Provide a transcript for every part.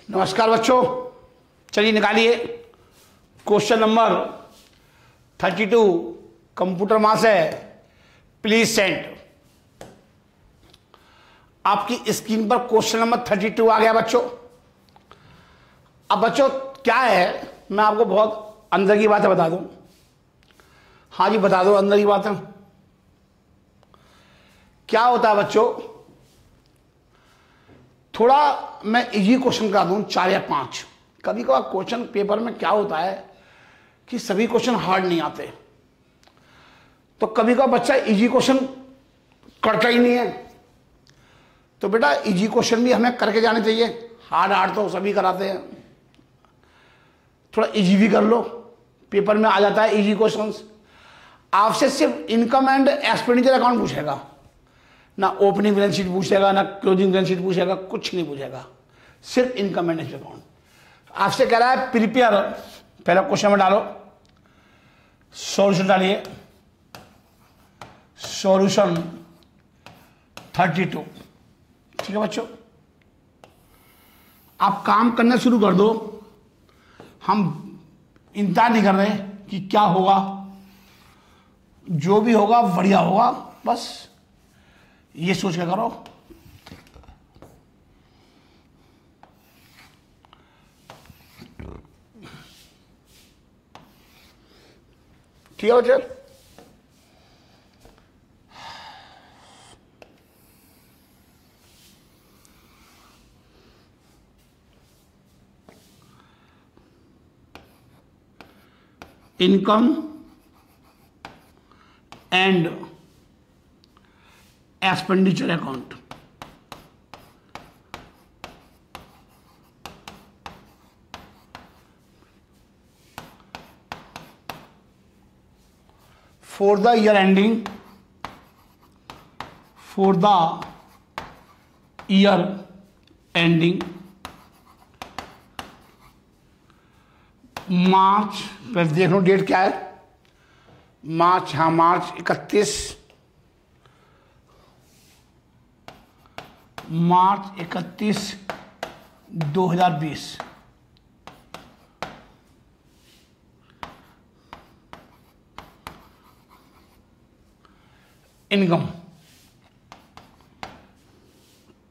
नमस्कार बच्चों, चलिए निकालिए क्वेश्चन नंबर 32। कंप्यूटर मां से प्लीज सेंड। आपकी स्क्रीन पर क्वेश्चन नंबर 32 आ गया बच्चों। अब बच्चों क्या है, मैं आपको बहुत अंदर की बातें बता दूं। हाँ जी बता दो अंदर की बातें। क्या होता है बच्चों, थोड़ा मैं इजी क्वेश्चन करा दूं 4 या 5। कभी कभार क्वेश्चन पेपर में क्या होता है कि सभी क्वेश्चन हार्ड नहीं आते, तो कभी कभार बच्चा इजी क्वेश्चन करता ही नहीं है। तो बेटा इजी क्वेश्चन भी हमें करके जाने चाहिए। हार्ड तो सभी कराते हैं, थोड़ा इजी भी कर लो, पेपर में आ जाता है इजी क्वेश्चंस। आपसे सिर्फ इनकम एंड एक्सपेंडिचर अकाउंट पूछेगा, ना ओपनिंग बैलेंस शीट पूछेगा, ना क्लोजिंग बैलेंस शीट पूछेगा, कुछ नहीं पूछेगा, सिर्फ इनकम एंड एक्सपेंडिचर अकाउंट। आपसे कह रहा है प्रिपेयर, पहला क्वेश्चन में डालो, सॉल्यूशन डालिए, सॉल्यूशन 32। ठीक है बच्चों, आप काम करना शुरू कर दो। हम इंतजार नहीं कर रहे कि क्या होगा, जो भी होगा बढ़िया होगा, बस ये सोच के करो। ठीक है बच्चे, income and expenditure account. for the year ending, for the year ending मार्च, पहले देख लो डेट क्या है, मार्च, हाँ मार्च 31, मार्च 31 2020। इनकम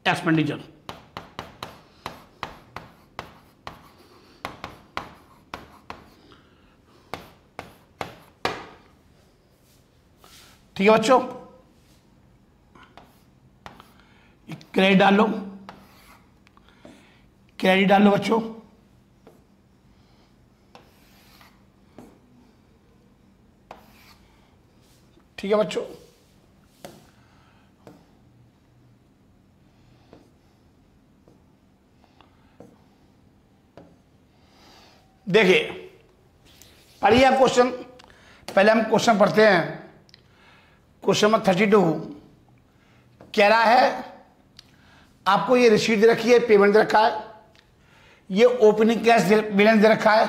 एक्सपेंडिचर, ठीक है बच्चों, क्रेडिट डाल लो, क्रेडिट डाल लो बच्चों। ठीक है बच्चों, देखिए पढ़िए क्वेश्चन। पहले हम क्वेश्चन पढ़ते हैं। क्वेश्चन नंबर 32 कह रहा है, आपको ये रिसीट दे रखी है, पेमेंट दे रखा है, ये ओपनिंग कैश बैलेंस दे रखा है।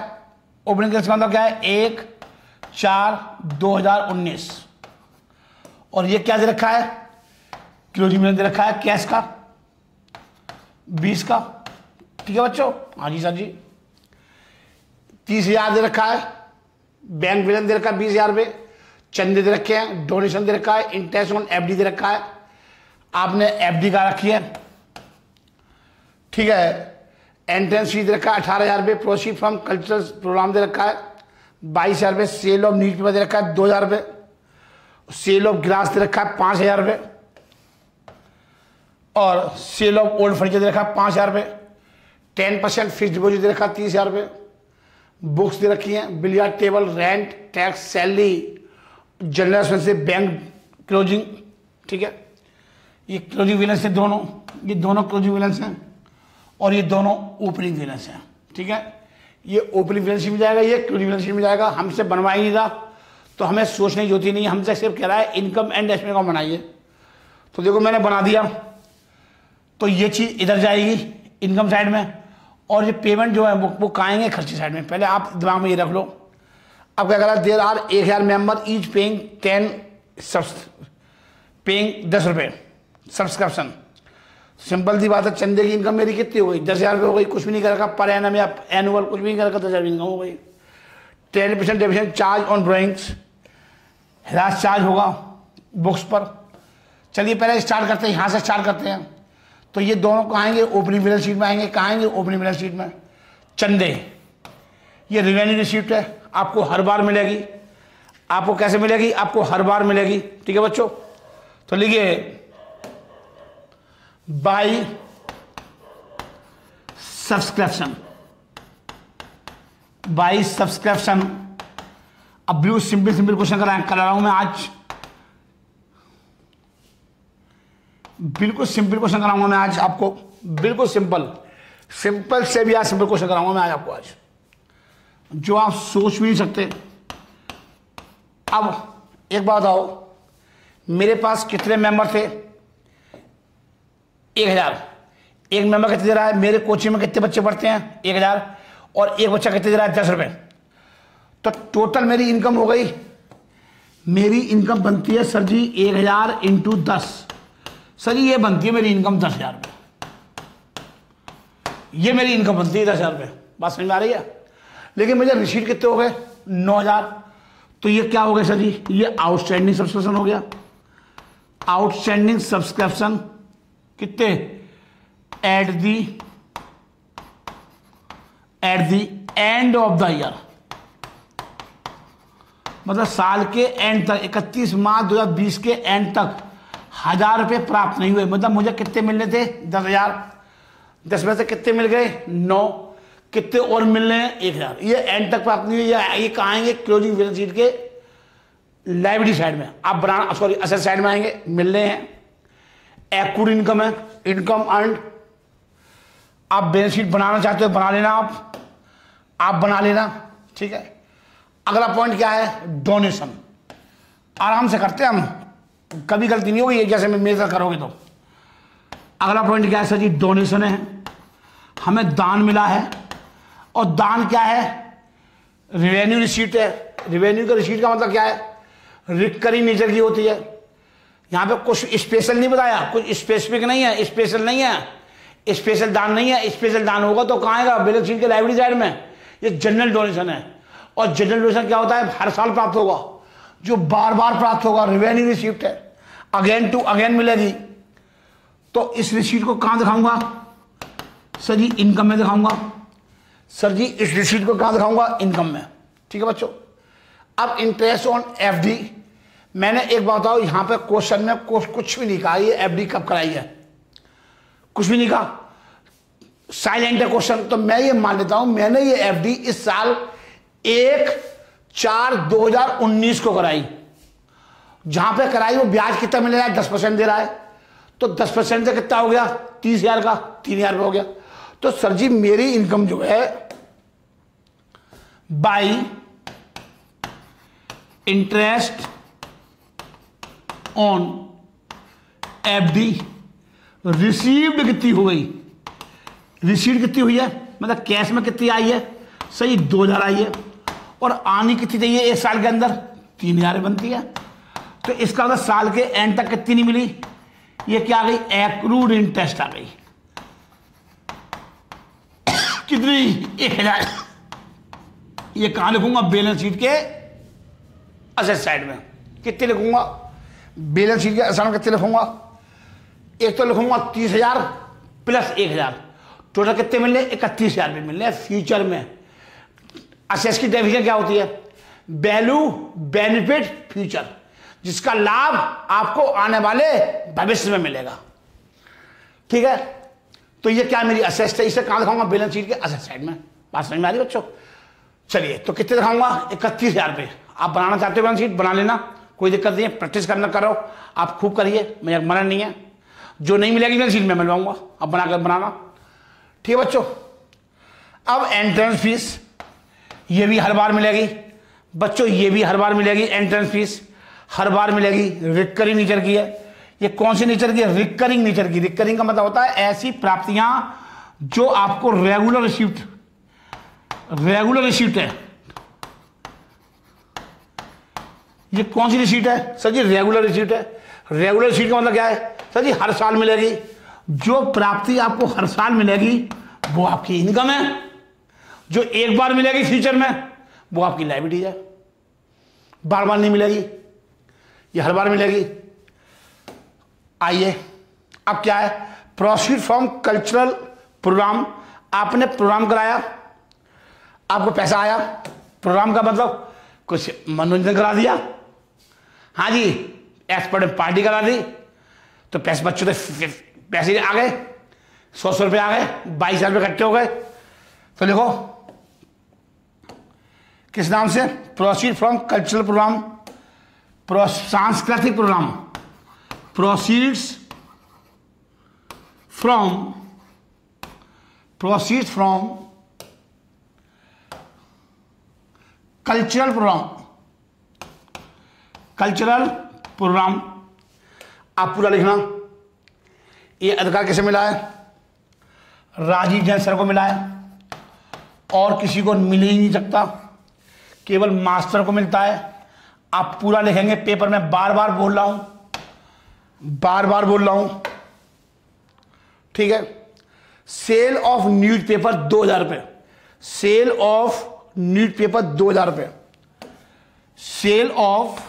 ओपनिंग कैश का मतलब क्या है, 1/4/2019। और ये क्या दे रखा है, क्लोजिंग बैलेंस दे रखा है कैश का 20 का। ठीक है बच्चों, हाँ जी सर जी। 30,000 दे रखा है, बैंक बैलेंस दे रखा है 20,000 रुपये, चंदे दे रखे हैं, डोनेशन दे रखा है, इंटरेस्ट ऑन एफडी दे रखा है, आपने एफडी का रखी है। ठीक है, एंट्रेंस फीस दे रखा है 18,000 रुपये, प्रोसीड फ्रॉम कल्चरल प्रोग्राम दे रखा है 22,000 रुपये, सेल ऑफ न्यूज पेपर दे रखा है 2,000 रुपये, सेल ऑफ ग्लास दे रखा है 5,000 रुपये, और सेल ऑफ ओल्ड फर्नीचर दे रखा है 5,000 रुपये, 10% फिक्स डिपोजिट दे रखा है 30,000 रुपये, बुक्स दे रखी हैं, billiard table, rent, tax, salary, general expenses, bank closing. ठीक है, ये क्लोजिंग बैलेंस है दोनों, ये दोनों क्लोजिंग बैलेंस हैं और ये दोनों ओपनिंग बैलेंस हैं। ठीक है, ये ओपनिंग बैलेंस मिल जाएगा, ये क्लोजिंग बैलेंस मिल जाएगा। हमसे बनवाई नहीं था तो हमें सोचने की जरूरत ही नहीं, हमसे सिर्फ कह रहा है इनकम एंड एक्सपेंस अकाउंट बनाइए। तो देखो मैंने बना दिया, तो ये चीज़ इधर जाएगी इनकम साइड में, और ये पेमेंट जो है वो कहाँ आएंगे, खर्चे साइड में। पहले आप दिमाग में ये रख लो। अब क्या करा, there are 1,000 member each paying 10 paying 10 रुपये सब्सक्रिप्शन। सिंपल सी बात है, चंदे की इनकम मेरी कितनी हो गई? 10,000 रुपये हो गई। कुछ भी नहीं कर रखा पर एनम या एनुअल, कुछ भी नहीं कर रखा, 10,000 इनकम हो गई। 10% डिविजन चार्ज ऑन ड्राइंग्स, हिरास चार्ज होगा बुक्स पर। चलिए पहले स्टार्ट करते हैं, यहाँ से स्टार्ट करते हैं। तो ये दोनों कहाँ आएंगे? ओपनिंग बैलेंस शीट में आएंगे। कहाँ आएंगे? ओपनिंग बैलेंस शीट में। चंदे, ये रिवेन्यू रिसीप्ट है, आपको हर बार मिलेगी। आपको कैसे मिलेगी? आपको हर बार मिलेगी। ठीक है बच्चों, तो लिखिए बाय सब्सक्रिप्शन, बाय सब्सक्रिप्शन। अब ब्लू सिंपल सिंपल क्वेश्चन करा रहा हूं मैं आज, बिल्कुल सिंपल क्वेश्चन कराऊंगा मैं आज आपको, बिल्कुल सिंपल, सिंपल से भी आज सिंपल क्वेश्चन कराऊंगा मैं आज आपको, आज जो आप सोच भी नहीं सकते। अब एक बात आओ, मेरे पास कितने मेंबर थे? 1000। एक मेंबर कितने दे रहा है? मेरे कोचिंग में कितने बच्चे पढ़ते हैं? 1000। और एक बच्चा कितने दे रहा है? 10 रुपए। तो टोटल मेरी इनकम हो गई, मेरी इनकम बनती है सर जी 1000 इंटू 10। सर जी ये बनती है मेरी इनकम 10,000 रुपये, ये मेरी इनकम बनती है 10,000 रुपये। बात समझ में आ रही है? लेकिन मुझे रिसीट कितने हो गए? 9,000। तो ये क्या हो गया सर जी? ये आउटस्टैंडिंग सब्सक्रिप्शन हो गया। आउटस्टैंडिंग सब्सक्रिप्शन कितने? Eight the end of the year, मतलब साल के एंड तक, 31 मार्च 2020 के एंड तक 1,000 रुपये प्राप्त नहीं हुए। मतलब मुझे कितने मिलने थे? 10,000। 10 में से कितने मिल गए? 9। कितने और मिलने हैं? 1,000। ये एंड तक प्राप्त नहीं हुई। ये कहाँ आएंगे? क्लोजिंग बैलेंस शीट के लायबिलिटी साइड में। आप बनाना, सॉरी असेट साइड में आएंगे, मिलने हैं। एक्रूड इनकम है, इनकम अर्न्ड। आप बैलेंस शीट बनाना चाहते हो बना लेना, आप बना लेना, ठीक है। अगला पॉइंट क्या है? डोनेशन। आराम से करते हैं हम, कभी गलती नहीं होगी जैसे मैं मेरे साथ करोगे तो। अगला पॉइंट क्या है सर जी? डोनेशन है, हमें दान मिला है। और दान क्या है? रिवेन्यू रिसीट है। रिवेन्यू का रिसीट का मतलब क्या है? रिकरिंग नेचर की होती है। यहां पे कुछ स्पेशल नहीं बताया, कुछ स्पेसिफिक नहीं है, स्पेशल नहीं है, स्पेशल दान नहीं है। स्पेशल दान होगा तो कहाँ आएगा? बैलेंस शीट के लायबिलिटी साइड में। ये जनरल डोनेशन है। और जनरल डोनेशन क्या होता है? हर साल प्राप्त होगा, जो बार बार प्राप्त होगा। रिवेन्यू रिसीप्ट है, अगेन टू अगेन मिलेगी। तो इस रिसीट को कहां दिखाऊंगा सर जी? इनकम में दिखाऊंगा। सर जी इस रिसीट को कहां दिखाऊंगा? इनकम में। ठीक है बच्चों। अब इंटरेस्ट ऑन एफडी, मैंने एक बात बताओ, यहां पे क्वेश्चन में कुछ भी नहीं कहा ये एफडी कब कराई है, कुछ भी नहीं कहा, साइलेंट है क्वेश्चन। तो मैं ये मान लेता हूं मैंने ये एफडी इस साल 1/4/2019 को कराई। जहां पे कराई वो ब्याज कितना मिल रहा है? 10% दे रहा है। तो 10% से कितना हो गया? 30,000 का 3,000 हो गया। तो सर जी मेरी इनकम जो है by interest on FD received कितनी हो गई? रिसीट कितनी हुई है? मतलब कैश में कितनी आई है? सही 2,000 आई है। और आनी कितनी चाहिए एक साल के अंदर? 3,000 बनती है। तो इसका मतलब साल के एंड तक कितनी नहीं मिली? ये क्या आ गई? एक्रूड इंटरेस्ट आ गई। कितनी? 1,000। ये कहां लिखूंगा? बैलेंस शीट के असेट साइड में। कितने लिखूंगा? बैलेंस शीट के असेट में कितने लिखूंगा? एक तो लिखूंगा 30,000 प्लस 1,000, टोटल कितने मिलने? 31,000 रुपये मिलने फ्यूचर में। असेट्स की डेफिनेशन क्या होती है? वैल्यू बेनिफिट फ्यूचर, जिसका लाभ आपको आने वाले भविष्य में मिलेगा। ठीक है, तो ये क्या मेरी असेट्स है, इसे कहां दिखाऊंगा? बैलेंस शीट के असेट साइड में। बात समझ में आ रही बच्चों? चलिए तो कितने दिखाऊंगा? 31,000 रुपये। आप बनाना चाहते हो बैलेंस शीट बना लेना, कोई दिक्कत नहीं है, प्रैक्टिस करना करो, आप खूब करिए, मुझे मना नहीं है। जो नहीं मिलेगी बैलेंस शीट में मिलवाऊंगा, अब बनाकर बनाना। ठीक है बच्चों। अब एंट्रेंस फीस, ये भी हर बार मिलेगी बच्चों, ये भी हर बार मिलेगी। एंट्रेंस फीस हर बार मिलेगी, रिकरिंग नेचर की है। ये कौन सी नेचर की है? रिकरिंग नेचर की। रिकरिंग का मतलब होता है ऐसी प्राप्तियां जो आपको रेगुलर रिसीप्ट है। ये कौन सी रिसीट है सर जी? रेगुलर रिसीट है। रेगुलर रिसीट का मतलब क्या है सर जी? हर साल मिलेगी। जो प्राप्ति आपको हर साल मिलेगी वो आपकी इनकम है, जो एक बार मिलेगी फ्यूचर में वो आपकी लायबिलिटी है, बार बार नहीं मिलेगी, ये हर बार मिलेगी। आइए अब क्या है, प्रोसीड फ्रॉम कल्चरल प्रोग्राम। आपने प्रोग्राम कराया, आपको पैसा आया, प्रोग्राम का मतलब कुछ मनोरंजन करा दिया, हाँ जी, एक्सपर्ट पार्टी करा दी, तो पैसे बच्चों से पैसे आ गए, 100 रुपये आ गए, 22,000 रुपये इकट्ठे हो गए। तो लिखो किस नाम से, प्रोसीड फ्रॉम कल्चरल प्रोग्राम, सांस्कृतिक programme, proceeds from cultural programme. आप पूरा लिखना। ये अधिकार किसे मिला है, राजीव जैन सर को मिला है, और किसी को मिल ही नहीं सकता, केवल मास्टर को मिलता है। आप पूरा लिखेंगे पेपर में, बार बार बोल रहा हूं, ठीक है। सेल ऑफ न्यूज़पेपर 2,000 रुपये, सेल ऑफ न्यूज़पेपर 2,000 रुपये, सेल ऑफ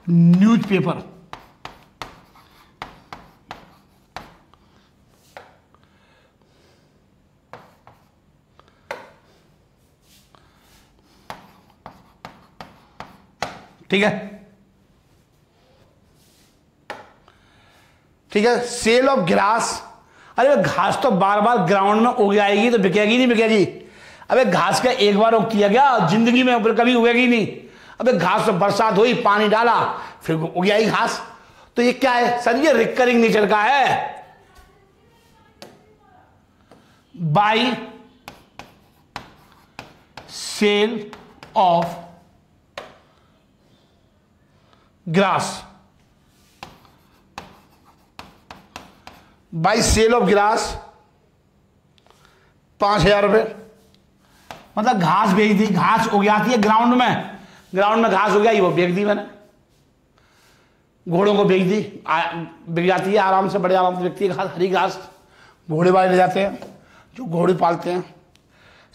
न्यूज़पेपर, ठीक है। सेल ऑफ ग्रास, अरे घास तो बार बार ग्राउंड में उग जाएगी तो बिकेगी नहीं बिकेगी। अबे घास का एक बार उगती है क्या जिंदगी में, ऊपर कभी उगेगी नहीं। अबे घास तो बरसात हुई, पानी डाला, फिर उग जाएगी घास। तो ये क्या है सर, ये रिकरिंग नेचर का है। By sale of grass, by sale of grass 5,000 रुपये। मतलब घास बेच दी, घास उग जाती है ग्राउंड में घास उग गई, वो बेच दी मैंने, घोड़ों को बेच दी, बिक जाती है आराम से, बड़े आराम से बिकती है घास, हरी घास घोड़े वाले ले जाते हैं जो घोड़े पालते हैं।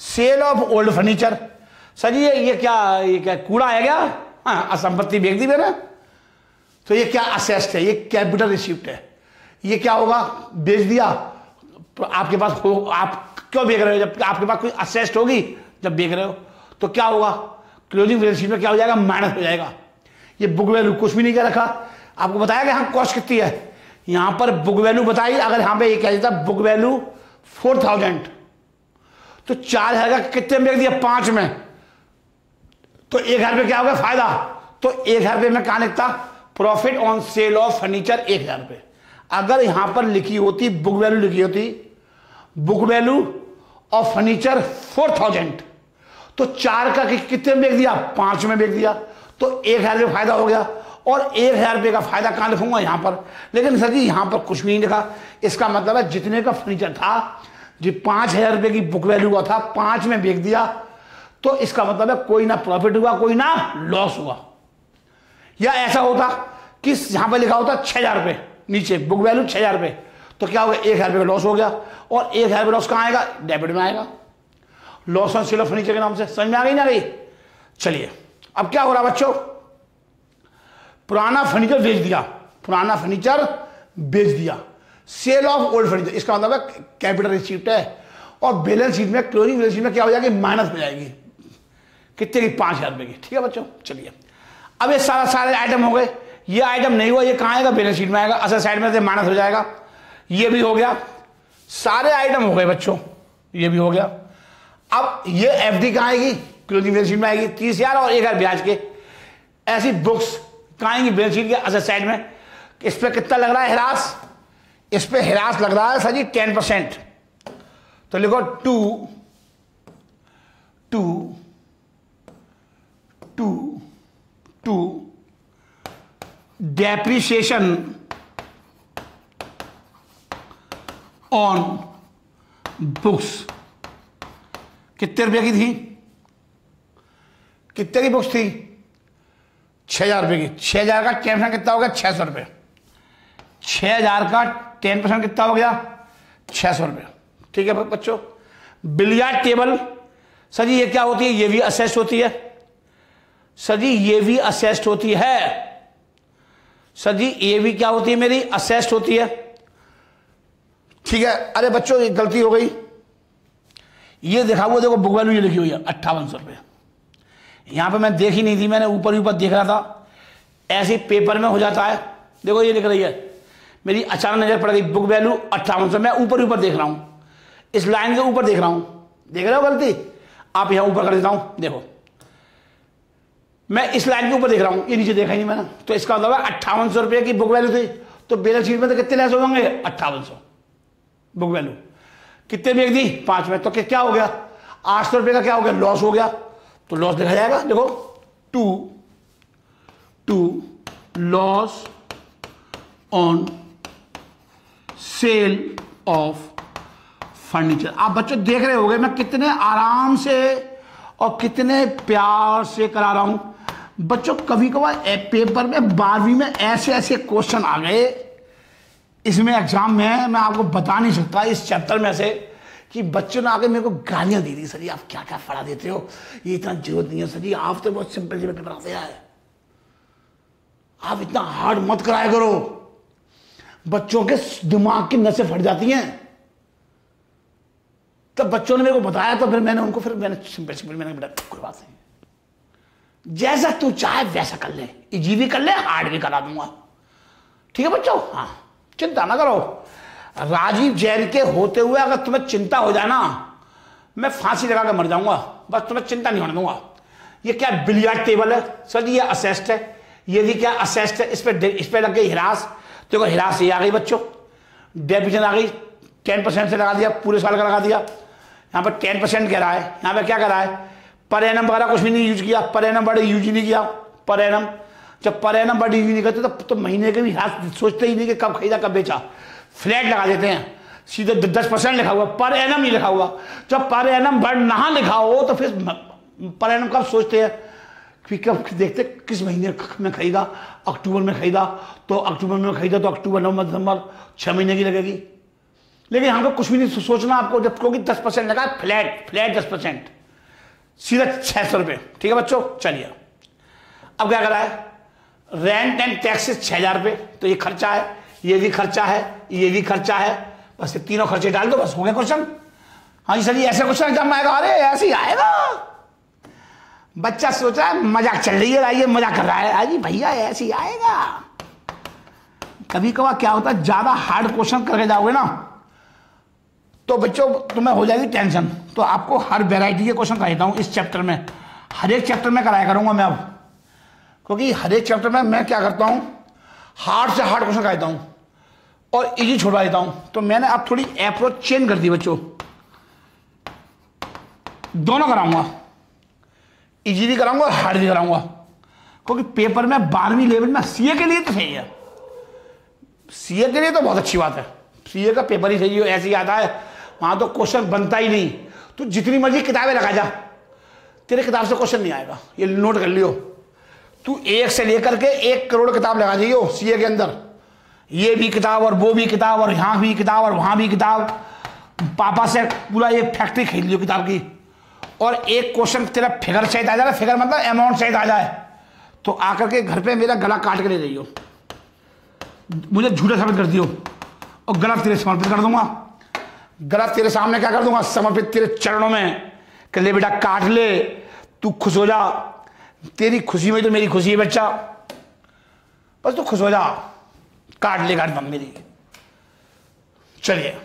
Sale of old furniture, sir ये क्या कूड़ा है क्या, हाँ संपत्ति बेच दी मैंने, तो ये क्या असेस्ट है, ये कैपिटल रिसिप्ट है। ये क्या होगा, बेच दिया, तो आपके पास हो, आप क्यों बेच रहे हो, जब आपके पास कोई असेस्ट होगी जब बेच रहे हो, तो क्या होगा, क्लोजिंग बैलेंस शीट में क्या हो जाएगा, माइनस हो जाएगा। ये बुक वैल्यू कुछ भी नहीं कर रखा, आपको बताया कि हाँ कॉस्ट कितनी है, यहां पर बुक वैल्यू बताई। अगर यहां पे ये कह देता बुक वैल्यू 4,000, तो 4,000 का कितने में बेच दिया, 5 में, तो 1,000 रुपये क्या होगा फायदा। तो 1,000 रुपये में कहां लिखता, profit on sale of furniture 1,000 रुपये। अगर यहां पर लिखी होती बुक वैल्यू, लिखी होती बुक वैल्यू ऑफ फर्नीचर 4,000, तो 4 का कितने में बेच दिया, 5 में बेच दिया, तो 1,000 रुपये फायदा हो गया। और 1,000 रुपये का फायदा कहां लिखूंगा, यहां पर। लेकिन सर जी यहां पर कुछ भी नहीं लिखा, इसका मतलब है जितने का फर्नीचर था, जो 5,000 रुपये की बुक वैल्यू का था, 5 में बेच दिया, तो इसका मतलब है कोई ना प्रॉफिट हुआ, कोई ना लॉस हुआ। या ऐसा होता कि यहां पर लिखा होता 6,000 रुपये, नीचे बुक वैल्यू 6,000 रुपये, तो क्या होगा, 1,000 रुपये का लॉस हो गया। और 1,000 रुपये लॉस कहां आएगा, डेबिट में आएगा, loss on sale of furniture के नाम से। समझ में आ गई ना गई। चलिए अब क्या हो रहा बच्चों, पुराना फर्नीचर बेच दिया, सेल ऑफ ओल्ड फर्नीचर, इसका मतलब है कैपिटल रिसीप्ट है। और बैलेंस शीट में, क्लोजिंग बैलेंस शीट में क्या हो जाएगी, माइनस हो जाएगी, कितने की, 5,000 रुपये की। ठीक है बच्चों, चलिए अब ये सारे आइटम हो गए। ये आइटम नहीं हुआ, ये कहां आएगा, बैलेंस शीट में आएगा, असल साइड में से माइनस हो जाएगा। ये भी हो गया, सारे आइटम हो गए बच्चों, ये भी हो गया। अब ये एफडी कहां आएगी, क्लोजिंग बैलेंस शीट में आएगी, 30,000 और 1,000 ब्याज के। ऐसी बुक्स कहां आएंगी, बैलेंस शीट के असल साइड में। इस पे कितना लग रहा है हिरास, इस पे हिरास लग रहा है सर जी 10%, तो लिखो 2 डेप्रिसिएशन ऑन बुक्स। कितने रुपए की थी, कितने की बुक्स थी, 6,000 रुपये की। 6,000 का 10% कितना हो गया? 600 रुपये। 6,000 का 10% कितना हो गया? 600 रुपये। ठीक है बच्चों। बिलियर्ड टेबल सर जी ये क्या होती है? ये भी असेस्ट होती है सर जी, ये भी असेस्ट होती है सर जी, ये भी क्या होती है मेरी? असेस्ट होती है। ठीक है। अरे बच्चों ये गलती हो गई, ये देखा हुआ देखो बुक वैल्यू ये लिखी हुई है 5800 रुपये। यहां पे मैं देख ही नहीं थी, मैंने ऊपर ऊपर देख रहा था, ऐसे पेपर में हो जाता है। देखो ये लिख रही है, मेरी अचानक नजर पड़ गई बुक वैल्यू 5800। मैं ऊपर ऊपर देख रहा हूं, इस लाइन के ऊपर देख रहा हूं, देख रहे हो गलती? आप यहां ऊपर कर देता हूं, देखो मैं इस लाइन के ऊपर देख रहा हूं, ये नीचे देखा ही नहीं मैंने। तो इसका मतलब 5800 रुपये की बुक वैल्यू थी, तो बैलेंस शीट में तो कितने लेस हो होंगे? 5800 बुक वैल्यू। कितने में दी? 5 में। तो क्या हो गया? 800 रुपये का क्या हो गया? लॉस हो गया। तो लॉस लिखा जाएगा, देखो to loss on sale of furniture. आप बच्चों देख रहे होंगे मैं कितने आराम से और कितने प्यार से करा रहा हूं बच्चों। कभी कभार पेपर में 12वीं में ऐसे ऐसे क्वेश्चन आ गए इसमें एग्जाम में, मैं आपको बता नहीं सकता इस चैप्टर में से, कि बच्चों ने आके मेरे को गालियां दी थी, सर जी आप क्या क्या पढ़ा देते हो, ये इतना जरूरत नहीं है सर जी, आप तो बहुत सिंपल जी पेपर आते हैं, आप इतना हार्ड मत कराया करो, बच्चों के दिमाग की नसें फट जाती हैं। तब बच्चों ने मेरे को बताया, तो फिर मैंने सिंपल मैंने बेटा कोई बात नहीं, जैसा तू चाहे वैसा कर ले, इजी भी कर ले हार्ड भी करा दूंगा। ठीक है बच्चों? हाँ चिंता ना करो। राजीव जैन के होते हुए अगर तुम्हें चिंता हो जाए ना, मैं फांसी लगा के मर जाऊंगा, बस तुम्हें चिंता नहीं होने दूंगा। ये क्या बिलियर्ड टेबल है सर जी? ये असेस्ट है। ये भी क्या असेस्ट है? इस पे लग गई हिरास, देखो हिरास ये आ गई बच्चों, डेबिशन आ गई, 10% से लगा दिया, पूरे साल का लगा दिया। यहाँ पर 10% कह रहा है, यहाँ पे क्या कह रहा है? पर एनम वगैरह कुछ भी नहीं यूज किया, पर एनम वर्ड यूज ही नहीं किया। पर एनम, जब पर एनम वर्ड यूज नहीं करते तो महीने के भी हाथ सोचते ही नहीं कि कब खरीदा कब बेचा, फ्लैट लगा देते हैं, सीधे 10% लिखा हुआ, पर एनम नहीं लिखा हुआ। जब पर एनम वर्ड ना लिखा हो तो फिर पर एनम कब सोचते हैं कि कब देखते किस महीने में खरीदा, अक्टूबर में खरीदा तो अक्टूबर में खरीदा तो अक्टूबर नवंबर दिसंबर 6 महीने की लगेगी। लेकिन यहाँ पर कुछ भी नहीं सोचना आपको, जब क्योंकि 10% लगा, फ्लैट 10%, सीधा 600 रुपये। ठीक है बच्चों? चलिए अब क्या करा है? रेंट एंड टैक्सेस 6,000 रुपये, तो ये खर्चा है, ये भी खर्चा है, ये भी खर्चा है, बस ये तीनों खर्चे डाल दो, बस हो गया क्वेश्चन। हाँ जी सर जी ऐसे क्वेश्चन एग्जाम में आएगा? अरे ऐसे ही आएगा। बच्चा सोच रहा है मजाक चल रही है, ये मजाक कर रहा है, अजी भैया ऐसे ही आएगा। कभी कभार क्या होता है, ज्यादा हार्ड क्वेश्चन करके जाओगे ना तो बच्चों तुम्हें हो जाएगी टेंशन। तो आपको हर वैरायटी के क्वेश्चन कराता हूँ इस चैप्टर में, हर एक चैप्टर में कराया करूंगा मैं अब, क्योंकि हर एक चैप्टर में मैं क्या करता हूँ, हार्ड से हार्ड क्वेश्चन कराता हूँ और इजी छोड़वा देता हूँ। तो मैंने अब थोड़ी अप्रोच चेंज कर दी बच्चों, दोनों कराऊंगा, इजी भी कराऊंगा और हार्ड भी कराऊंगा, क्योंकि पेपर में 12वीं लेवल में सीए के लिए तो सही है, सीए के लिए तो बहुत अच्छी बात है, सीए का पेपर ही सही हो, ऐसे ही आता है, वहां तो क्वेश्चन बनता ही नहीं। तू जितनी मर्जी किताबें लगा जा, तेरे किताब से क्वेश्चन नहीं आएगा, ये नोट कर लियो। तू 1 से लेकर के 1 करोड़ किताब लगा जाइयो सीए के अंदर, ये भी किताब और वो भी किताब और यहां भी किताब और वहां भी किताब, पापा से पूरा ये फैक्ट्री खरीद लियो किताब की, और एक क्वेश्चन तेरा फिगर सहित आ जाए, फिगर मतलब अमाउंट सहित आ जाए, तो आकर के घर पे मेरा गला काट के ले जाइयो, मुझे झूठा साबित कर दियो और गला तेरे समर्पित कर दूंगा। गला तेरे सामने क्या कर दूंगा? समर्पित तेरे चरणों में, कि ले बेटा काट ले, तू खुश हो जा, तेरी खुशी में तो मेरी खुशी है बच्चा, बस तू खुश हो जा, काट ले गर्दन मेरी। चलिए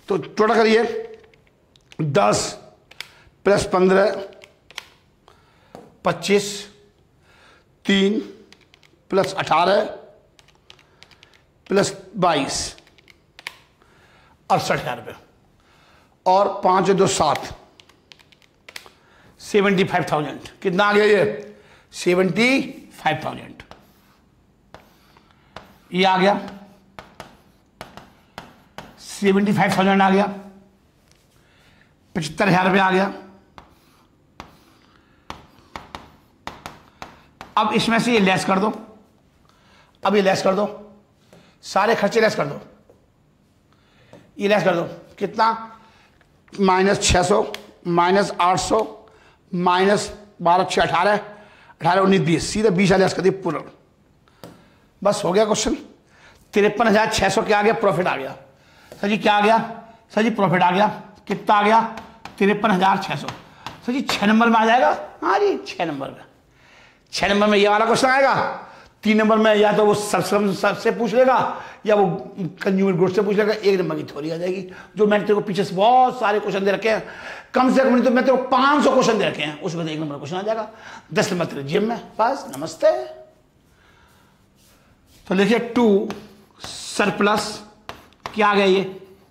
तो टोटल करिए, 10 + 15 25, 3 + 18 + 22 68,000 रुपये, और 5 × 2 = 7, 75,000। कितना आ गया ये? 75,000 ये आ गया, 75,000 आ गया, 75,000 रुपये आ गया। अब इसमें से ये लेस कर दो, अब ये लेस कर दो, सारे खर्चे लेस कर दो, ये लेस कर दो, कितना, -600 -800 -12 6 18 18 19 20, सीधा 20 लेस कर दी पूरा। बस हो गया क्वेश्चन। 53,600 क्या आ गया, प्रॉफिट आ गया। सर जी क्या आ गया, सर जी प्रॉफिट आ गया, कितना आ गया, 53,600। सर जी 6 नंबर में आ जाएगा, हाँ जी 6 नंबर में, 6 नंबर में ये वाला क्वेश्चन आएगा। 3 नंबर में या तो वो सबसे पूछ लेगा या वो कंज्यूमर गुड्स से पूछ लेगा। 1 नंबर की थ्योरी आ जाएगी, जो मैंने तेरे को पीछे से बहुत सारे क्वेश्चन दे रखे हैं, कम से कम नहीं तो मैं तेरे को 500 क्वेश्चन दे रखे हैं, उसमें 1 नंबर क्वेश्चन आ जाएगा। 10 नंबर तेरे जिम में, बस नमस्ते। तो लिखिए 2 सरप्लस क्या आ गया, ये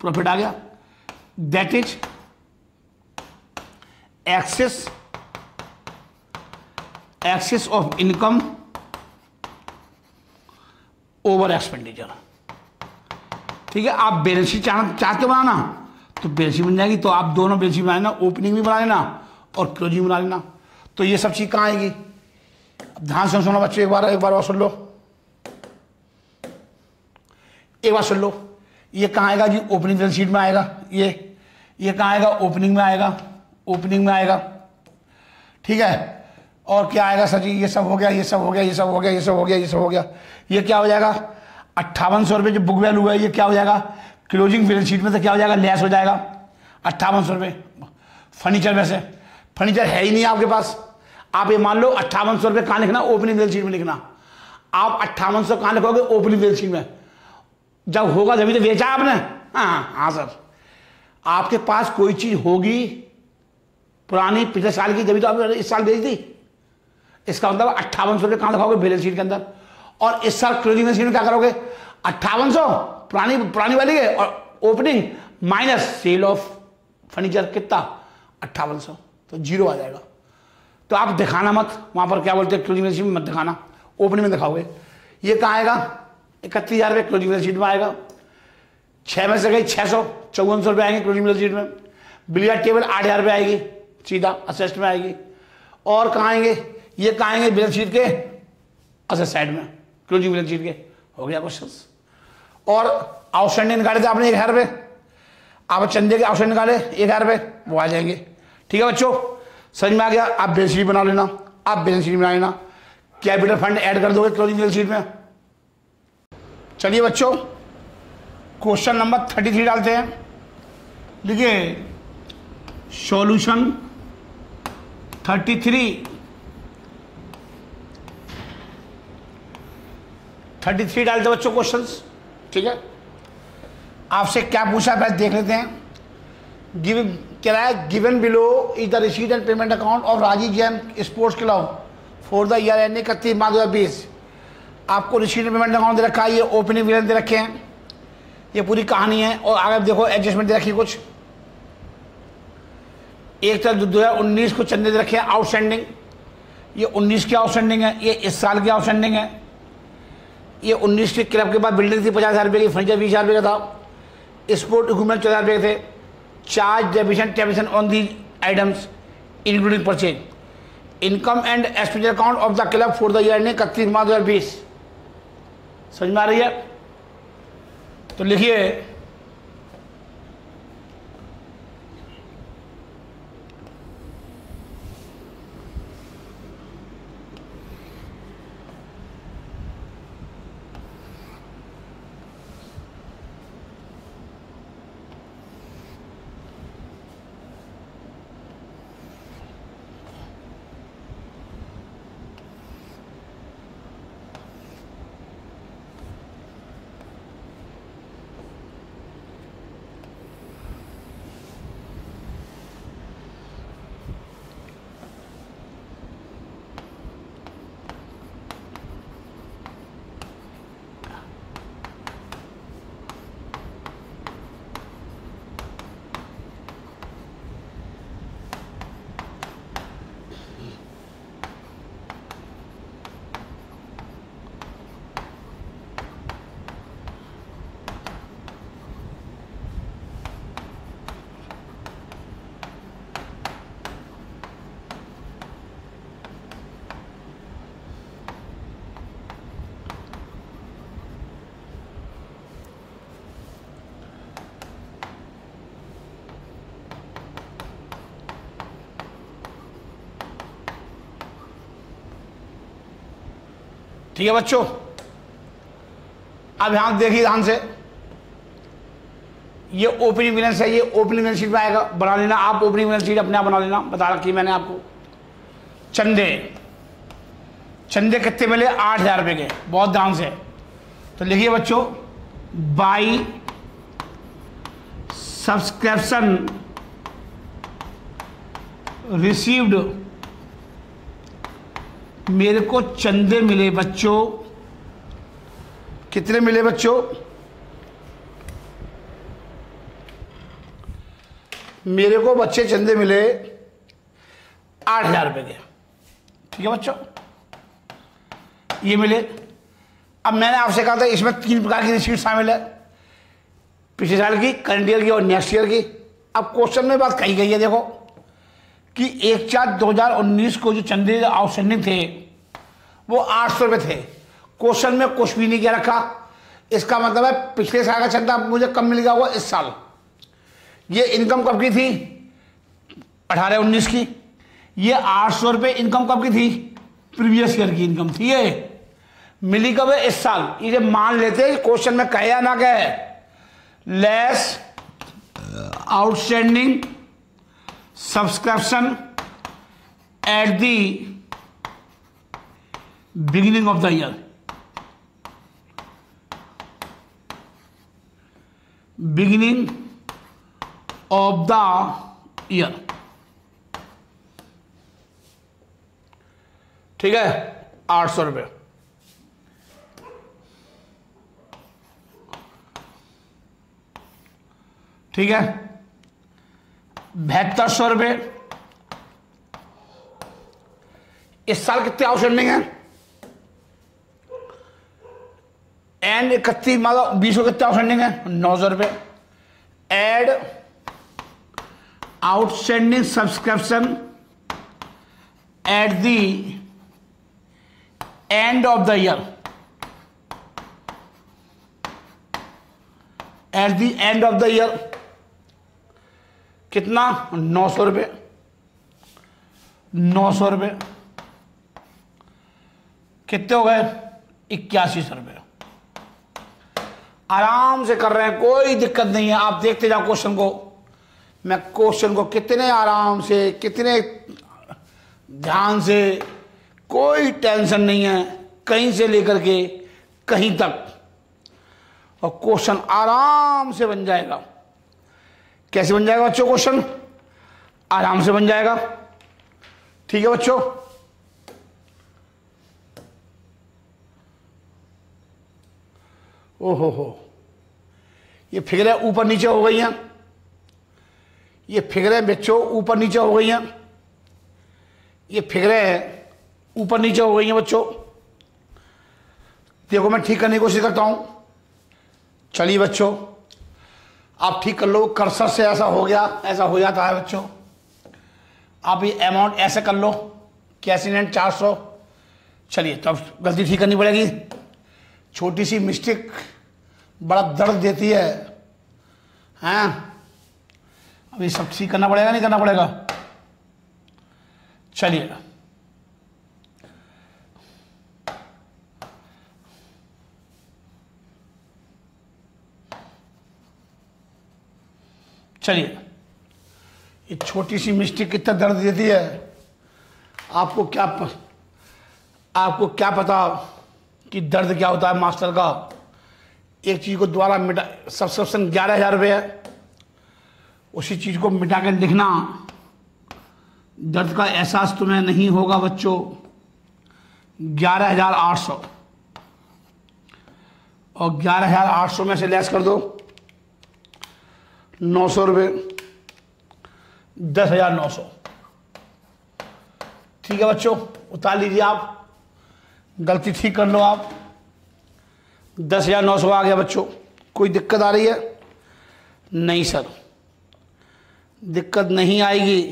प्रॉफिट आ गया, that is excess of income over expenditure. ठीक है, आप बैलेंस शीट चाहते हो बनाना तो बैलेंस शीट बन जाएगी। तो आप दोनों बैलेंस शीट बना लेना, ओपनिंग भी बना लेना और क्लोजिंग बना लेना। तो ये सब चीज कहाँ आएगी, अब ध्यान से सुनो बच्चों, एक बार सुन लो, एक बार सुन लो। ये कहाँ आएगा जी, ओपनिंग बैलेंस शीट में आएगा। ये कहाँ आएगा, ओपनिंग में आएगा, ओपनिंग में आएगा। ठीक है, और क्या आएगा सर जी, ये सब हो गया, ये सब हो गया, ये सब हो गया, ये सब हो गया, ये सब हो गया। ये क्या हो जाएगा, 5800 रुपये जो बुक वैल्यू है, ये क्या हो जाएगा, क्लोजिंग बैलेंस शीट में से क्या हो जाएगा, लेस हो जाएगा 5800 रुपये। फर्नीचर में से, फर्नीचर है ही नहीं आपके पास। आप ये मान लो 5800 रुपये कहाँ लिखना, ओपनिंग बैलेंस शीट में लिखना। आप 5800 कहाँ लिखोगे, ओपनिंग बैलेंस शीट में। जब होगा जब तो बेचा आपने, हाँ सर। आपके पास कोई चीज होगी पुरानी पिछले साल की, जब तो आपने इस साल बेच दी। इसका मतलब 5800 रुपये कहाँ लिखाओगे, बैलेंस शीट के अंदर। और इस साल क्लोजिंग बैलेंस शीट में क्या करोगे, 5800 पुरानी वाली है, और opening minus cell of furniture कितना, 5800, तो 0 आ जाएगा। तो आप दिखाना मत, वहां पर क्या बोलते हैं, क्लोजिंग बैलेंस शीट में मत दिखाना, ओपनिंग में दिखाओगे। ये कहाँ आएगा, 31,000 रुपये क्लोजिंग बैलेंस शीट में आएगा। 6 में से गई 600, 5400 रुपये आएंगे क्लोजिंग बैलेंस शीट में। बिलियर्ड टेबल 8,000 रुपये आएगी, सीधा असेस्ट में आएगी। और कहाँ आएंगे, ये कहाँ आएंगे, बैलेंस शीट के असेस्ट साइड में, क्लोजिंग बैलेंस शीट के। हो गया क्वेश्चन। और आउटस्टैंडिंग निकाले थे आपने 1,000 रुपये, आप चंदे के आउटस्टैंडिंग निकाले 1,000 रुपये, वो आ जाएंगे। ठीक है बच्चों, समझ में आ गया। आप बैलेंस शीट बना लेना, आप बैलेंस शीट बना लेना, कैपिटल फंड ऐड कर दोगे क्लोजिंग बैलेंस शीट में। चलिए बच्चों, क्वेश्चन नंबर 33 डालते हैं। लिखिए सॉल्यूशन 33 डालते बच्चों क्वेश्चंस। ठीक है, आपसे क्या पूछा पहले देख लेते हैं। क्या है, given below is the receipt and payment account of Rajiv Jain sports club for the year ending 31 March 2020। आपको रिसीट एंड पेमेंट अकाउंट दे रखा है, ये ओपनिंग बैलेंस दे रखे हैं, ये पूरी कहानी है। और आगे देखो एडजस्टमेंट दे रखी है कुछ। एक तरफ 2019 को चंदे दे रखे हैं आउटस्टैंडिंग, ये 19 की आउटस्टैंडिंग है, ये इस साल की आउटस्टैंडिंग है। ये 19 के क्लब के बाद बिल्डिंग थी 50,000 रुपये की, फर्नीचर 20,000 रुपये का था, स्पोर्ट इक्विपमेंट 14,000 रुपये के थे। Charge depreciation depreciation on the items including purchase. Income and expenditure account of the club for the year ending 31 March 2020। समझ में आ रही है? तो लिखिए ठीक है बच्चों, अब यहां देखिए ध्यान से, ये ओपनिंग बैलेंस है, ये ओपनिंग बैलेंस शीट में आएगा, बना लेना आप ओपनिंग बैलेंस शीट अपने आप बना लेना, बता रखी मैंने आपको। चंदे कितने मिले? 8,000 रुपये के, बहुत ध्यान से। तो लिखिए बच्चों, बाई सब्सक्रिप्शन रिसीव्ड, मेरे को चंदे मिले बच्चों, कितने मिले बच्चों? मेरे को बच्चे चंदे मिले 8,000 रुपये के, ठीक है बच्चों, ये मिले। अब मैंने आपसे कहा था इसमें 3 प्रकार की रिसीट शामिल है, पिछले साल की, करंट ईयर की और नेक्स्ट ईयर की। अब क्वेश्चन में बात कही गई है, देखो कि 1/4/2019 को जो चंदे आउटस्टैंडिंग थे वो 800 रुपये थे। क्वेश्चन में कुछ भी नहीं किया रखा, इसका मतलब है पिछले साल का चंदा मुझे कम मिल गया हुआ इस साल। ये इनकम कब की थी? 18-19 की। ये 800 रुपये इनकम कब की थी? प्रीवियस ईयर की इनकम थी। ये मिली कब है? इस साल। इसे मान लेते क्वेश्चन में कहे या ना कहे, less outstanding subscription at the beginning of the year, beginning of the year, ठीक है, 800 रुपये। ठीक है, 7200 रुपये। इस साल कितने आउटस्टैंडिंग है? एंड 31 मतलब 20 को कितने आउटस्टैंडिंग है? 900 रुपये। Add outstanding subscription at the end of the year, at the end of the year कितना? 900 रुपये। 900 रुपये कितने हो गए? 8100 रुपये। आराम से कर रहे हैं, कोई दिक्कत नहीं है। आप देखते जाओ क्वेश्चन को, मैं क्वेश्चन को कितने आराम से, कितने ध्यान से, कोई टेंशन नहीं है, कहीं से लेकर के कहीं तक, और क्वेश्चन आराम से बन जाएगा। कैसे बन जाएगा बच्चों क्वेश्चन? आराम से बन जाएगा। ठीक है बच्चों, ओहो हो, ये फिगरें ऊपर नीचे हो गई हैं, ये फिगरें बच्चों ऊपर नीचे हो गई हैं, ये फिगरें ऊपर नीचे हो गई हैं बच्चों। देखो मैं ठीक करने की कोशिश करता हूं। चलिए बच्चों, आप ठीक कर लो। कर्सर से ऐसा हो गया, ऐसा हो जाता है बच्चों। आप ये अमाउंट ऐसे कर लो, कैसी नेट 400। चलिए, तब गलती ठीक करनी पड़ेगी। छोटी सी मिस्टेक बड़ा दर्द देती है, हैं? अब ये सब ठीक करना पड़ेगा, नहीं करना पड़ेगा? चलिए, चलिए, ये छोटी सी मिस्टेक कितना दर्द देती है। आपको क्या पता कि दर्द क्या होता है मास्टर का। एक चीज को दोबारा मिटा, सब्सक्रिप्शन 11,000 रुपये है, उसी चीज को मिटा कर लिखना, दर्द का एहसास तुम्हें नहीं होगा बच्चों। 11,800 और 11,800 में से लेस कर दो 900 रुपये, 10,900। ठीक है बच्चों, उतार लीजिए आप, गलती ठीक कर लो आप। 10,900 आ गया बच्चों। कोई दिक्कत आ रही है? नहीं सर, दिक्कत नहीं आएगी।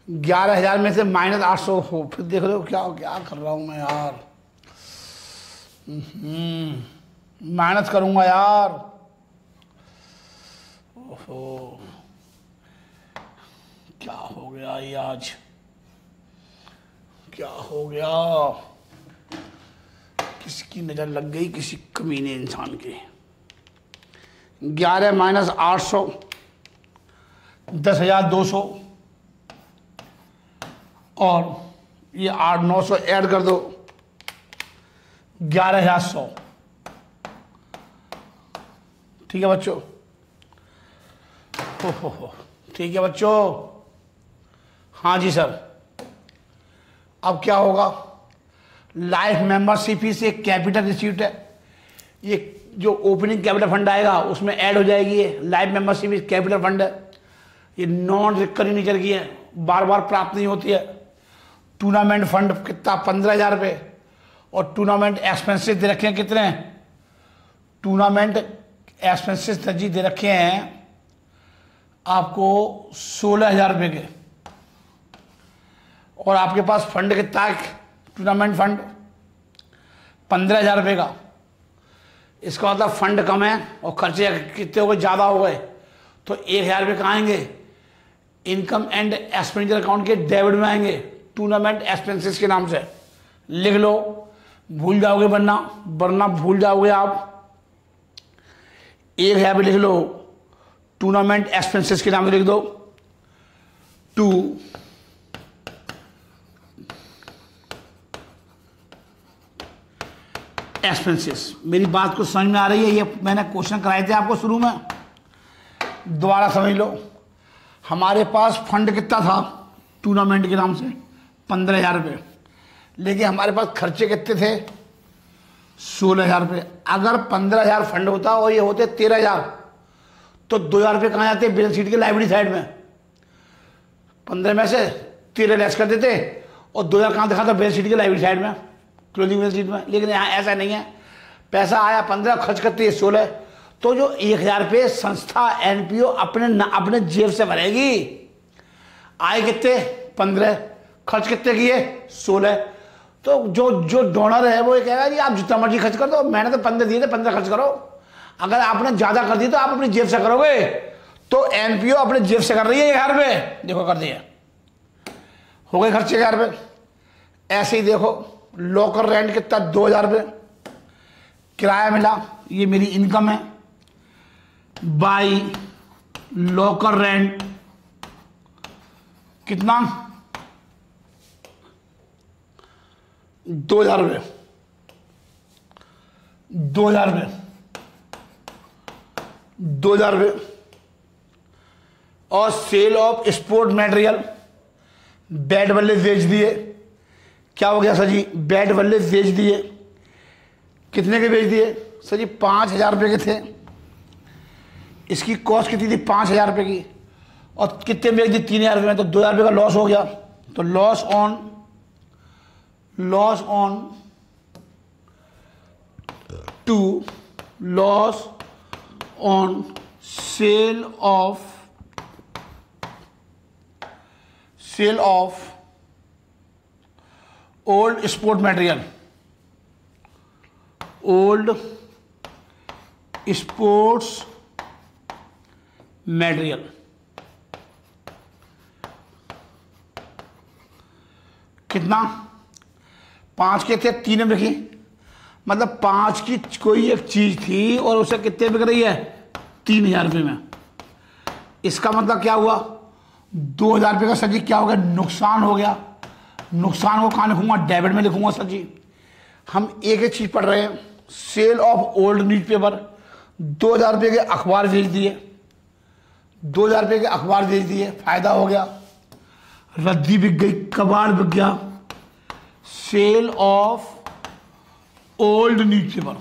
11,000 में से -800 हो, फिर देख रहे हो क्या क्या कर रहा हूं मैं यार। मेहनत करूंगा यार। ओहो, क्या हो गया ये आज, क्या हो गया? किसकी नज़र लग गई, किसी कमीने इंसान की। 11 माइनस 800, 10,200 और ये 8,900 ऐड कर दो, 11,100। ठीक है बच्चों, हो ठीक है बच्चों। हाँ जी सर। अब क्या होगा, लाइफ मेंबरशिप फीस एक कैपिटल रिसीट है, ये जो ओपनिंग कैपिटल फंड आएगा उसमें ऐड हो जाएगी। ये life membership fees capital fund है, ये नॉन रिकरिंग नेचर की है, बार बार प्राप्त नहीं होती है। टूर्नामेंट फंड कितना, 15,000 रुपये। और टूर्नामेंट एक्सपेंसेस दे रखे हैं कितने, टूर्नामेंट एक्सपेंसेस जी दे रखे हैं आपको 16,000 रुपये के। और आपके पास फंड कितना है, टूर्नामेंट फंड 15,000 रुपये का। इसका मतलब फंड कम है और खर्चे कितने हो गए, ज़्यादा हो गए, तो 1,000 रुपये कहाँ आएंगे, इनकम एंड एक्सपेंडिचर अकाउंट के डेबिट में आएंगे, टूर्नामेंट एक्सपेंसेस के नाम से। लिख लो, भूल जाओगे वरना भूल जाओगे आप। 1,000 रुपये लिख लो, टूर्नामेंट एक्सपेंसेस के नाम से लिख दो, टू एक्सपेंसेस। मेरी बात को समझ में आ रही है, ये मैंने क्वेश्चन कराए थे आपको शुरू में, दोबारा समझ लो। हमारे पास फंड कितना था टूर्नामेंट के नाम से, 15,000 रुपये, लेकिन हमारे पास खर्चे कितने थे, 16,000 रुपये। अगर 15,000 फंड होता और ये होते 13,000, तो 2,000 रुपये कहाँ जाते, बैलेंस शीट के लाइबिलिटी साइड में। 15 में से 13 लेस कर देते और 2,000 कहाँ दिखाता, बैलेंस शीट के लाइबिलिटी साइड में, क्लोजिंग बैलेंस शीट में। लेकिन यहाँ ऐसा नहीं है, पैसा आया 15, खर्च करते हैं 16, तो जो 1,000 रुपये संस्था एनपीओ अपने जेब से भरेगी। आए कितने 15, खर्च कितने किए 16, तो जो डोनर है वो ये कहेगा जी आप जितना मर्जी खर्च कर दो, मैंने तो 15 दिए थे, 15 खर्च करो। अगर आपने ज्यादा कर दी तो आप अपनी जेब से करोगे, तो एनपीओ अपने जेब से कर रही है 1,000 रुपये, देखो कर दिए, हो गए खर्चे 1,000 रुपये। ऐसे ही देखो, लॉकर रेंट कितना, 2,000 रुपये किराया मिला, ये मेरी इनकम है, बाई लॉकर रेंट कितना, 2,000 रुपये, 2,000 रुपये, 2,000 रुपये। और sale of sport material, bat बल्ले बेच दिए, क्या हो गया सर जी, बैट बल्ले बेच दिए, कितने के बेच दिए सर जी, 5,000 रुपये के थे। इसकी कॉस्ट कितनी थी, 5,000 रुपये की, और कितने बेच दी, 3,000 रुपये में, तो 2,000 रुपये का लॉस हो गया। तो loss on sale of old sport material, old sports material, कितना, 5 के थे, 3 में बिकी, मतलब 5 की कोई एक चीज थी और उसे कितने बिक रही है, 3,000 रुपये में। इसका मतलब क्या हुआ, 2,000 रुपये का सर जी क्या हो गया, नुकसान हो गया। नुकसान को कहाँ लिखूंगा, डेबिट में लिखूंगा सर जी। हम एक ही चीज पढ़ रहे हैं, सेल ऑफ ओल्ड न्यूज़पेपर, 2,000 रुपये के अखबार बेच दिए, 2,000 रुपये के अखबार बेच दिए, फायदा हो गया। रद्दी बिक गई, कबाड़ बिक गया। Sale of old newspaper,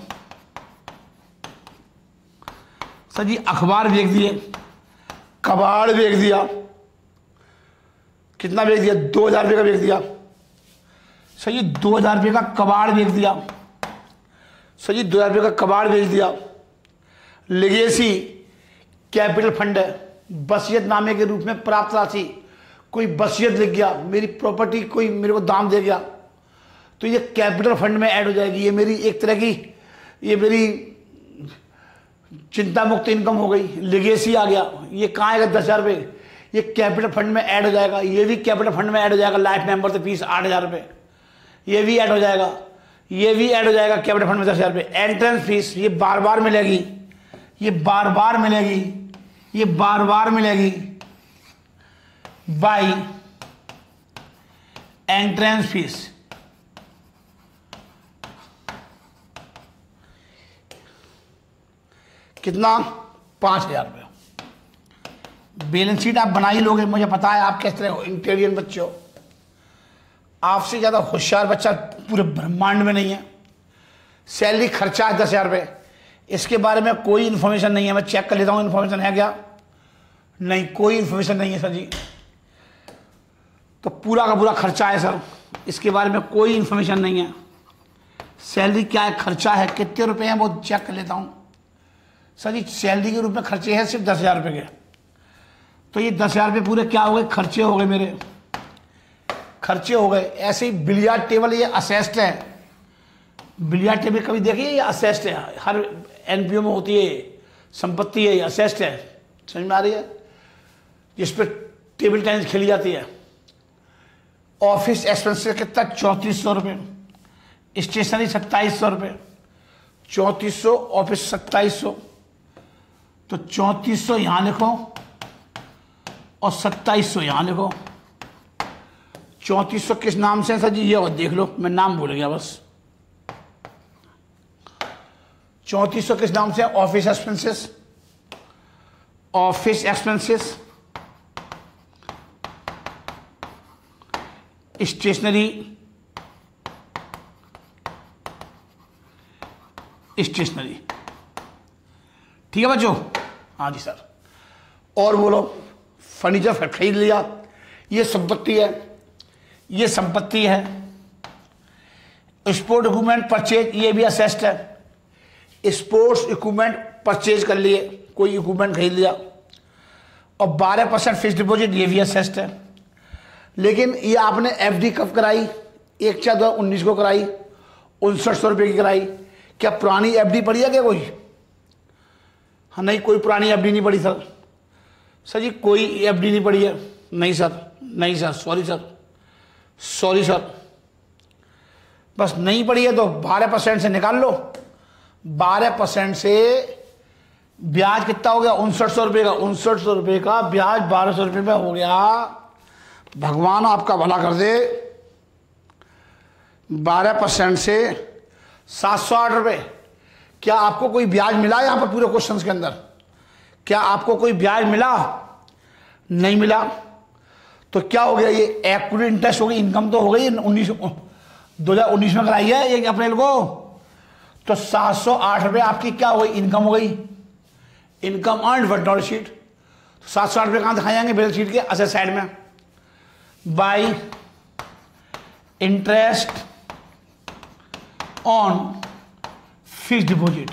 sir ji अखबार बेच दिए, कबाड़ बेच दिया, कितना बेच दिया, 2,000 रुपये का बेच दिया सर जी, 2,000 रुपये का कबाड़ बेच दिया सर जी, 2,000 रुपये का कबाड़ बेच दिया। लेगेसी कैपिटल फंड है, वसीयतनामे के रूप में प्राप्त राशि, कोई वसीयत लिख गया, मेरी प्रॉपर्टी कोई मेरे को दाम दे गया, तो ये कैपिटल फंड में ऐड हो जाएगी। ये मेरी एक तरह की, ये मेरी चिंता मुक्त इनकम हो गई। लेगेसी आ गया, ये कहाँ आएगा, 10,000 रुपये, ये कैपिटल फंड में ऐड हो जाएगा। ये भी कैपिटल फंड में ऐड हो जाएगा, लाइफ मेंबर से फीस 8,000 रुपये, ये भी ऐड हो जाएगा। ये भी ऐड हो जाएगा कैपिटल फंड में 10,000 रुपये। एंट्रेंस फीस ये बार बार मिलेगी, ये बार बार मिलेगी, ये बार बार मिलेगी बाई एंट्रेंस फीस। कितना? 5,000 रुपये। बैलेंस शीट आप बना ही लोगे, मुझे पता है आप किस तरह हो, इंटेलिजेंट बच्चे हो। आपसे ज़्यादा होशियार बच्चा पूरे ब्रह्मांड में नहीं है। सैलरी खर्चा है 10,000 रुपये, इसके बारे में कोई इन्फॉर्मेशन नहीं है। मैं चेक कर लेता हूँ इन्फॉर्मेशन है क्या, नहीं कोई इन्फॉर्मेशन नहीं है सर जी। तो पूरा का पूरा खर्चा है सर, इसके बारे में कोई इन्फॉर्मेशन नहीं है। सैलरी क्या है, खर्चा है, कितने रुपए हैं वो चेक कर लेता हूँ सर जी। सैलरी के रूप में खर्चे हैं सिर्फ 10,000 रुपये के। तो ये 10,000 रुपये पूरे क्या हो गए, खर्चे हो गए मेरे, खर्चे हो गए। ऐसे ही बिलियर्ड टेबल ये असेस्ड है। बिलियर्ड टेबल कभी देखिए, ये असेस्ड है, हर एनपीओ में होती है, संपत्ति है, ये असेस्ड है। समझ में आ रही है? जिस पर टेबल टेनिस खेली जाती है। ऑफिस एक्सपेंसेस कितना? 3400 रुपये। स्टेशनरी 2700 रुपये। 3400 ऑफिस 2700, तो 3400 यहाँ लिखो और 2700 यहाँ लिखो। 3400 किस नाम से है सर जी, ये और देख लो, मैं नाम भूल गया बस। 3400 किस नाम से? Office expenses, office expenses, stationery, stationery. ठीक है बच्चों? हाँ जी सर। और बोलो, फर्नीचर खरीद लिया, ये संपत्ति है, ये संपत्ति है। स्पोर्ट इक्विपमेंट परचेज, ये भी असेस्ड है। स्पोर्ट्स इक्विपमेंट परचेज कर लिए, कोई इक्विपमेंट खरीद लिया। और 12% फिक्स डिपॉजिट, ये भी असेस्ड है। लेकिन ये आपने एफडी कब कराई? 1/4/2019 को कराई, 5900 रुपये की कराई। क्या पुरानी एफडी पड़ी है क्या कोई? हाँ नहीं, कोई पुरानी एफडी नहीं पड़ी सर। सर जी कोई एफडी नहीं पड़ी है। नहीं सर, नहीं sir, sorry sir, sorry sir, बस नहीं पड़ी है तो 12% से निकाल लो। 12% से ब्याज कितना हो गया? 5900 रुपये का। 5900 रुपये का ब्याज 1200 रुपये में हो गया। भगवान आपका भला कर दे। 12% से 708 रुपये। क्या आपको कोई ब्याज मिला यहां पर पूरे क्वेश्चंस के अंदर? क्या आपको कोई ब्याज मिला? नहीं मिला। तो क्या हो गया? ये एक्टिव इंटरेस्ट हो गई, इनकम तो हो गई 2019 में कराई है 1 अप्रैल को। तो 708 रुपये आपकी क्या हो गई? इनकम हो गई। Income earned but not sheet. 708 रुपये कहाँ दिखाए जाएंगे? बैलेंस शीट के असेट साइड में। By interest on fixed deposit,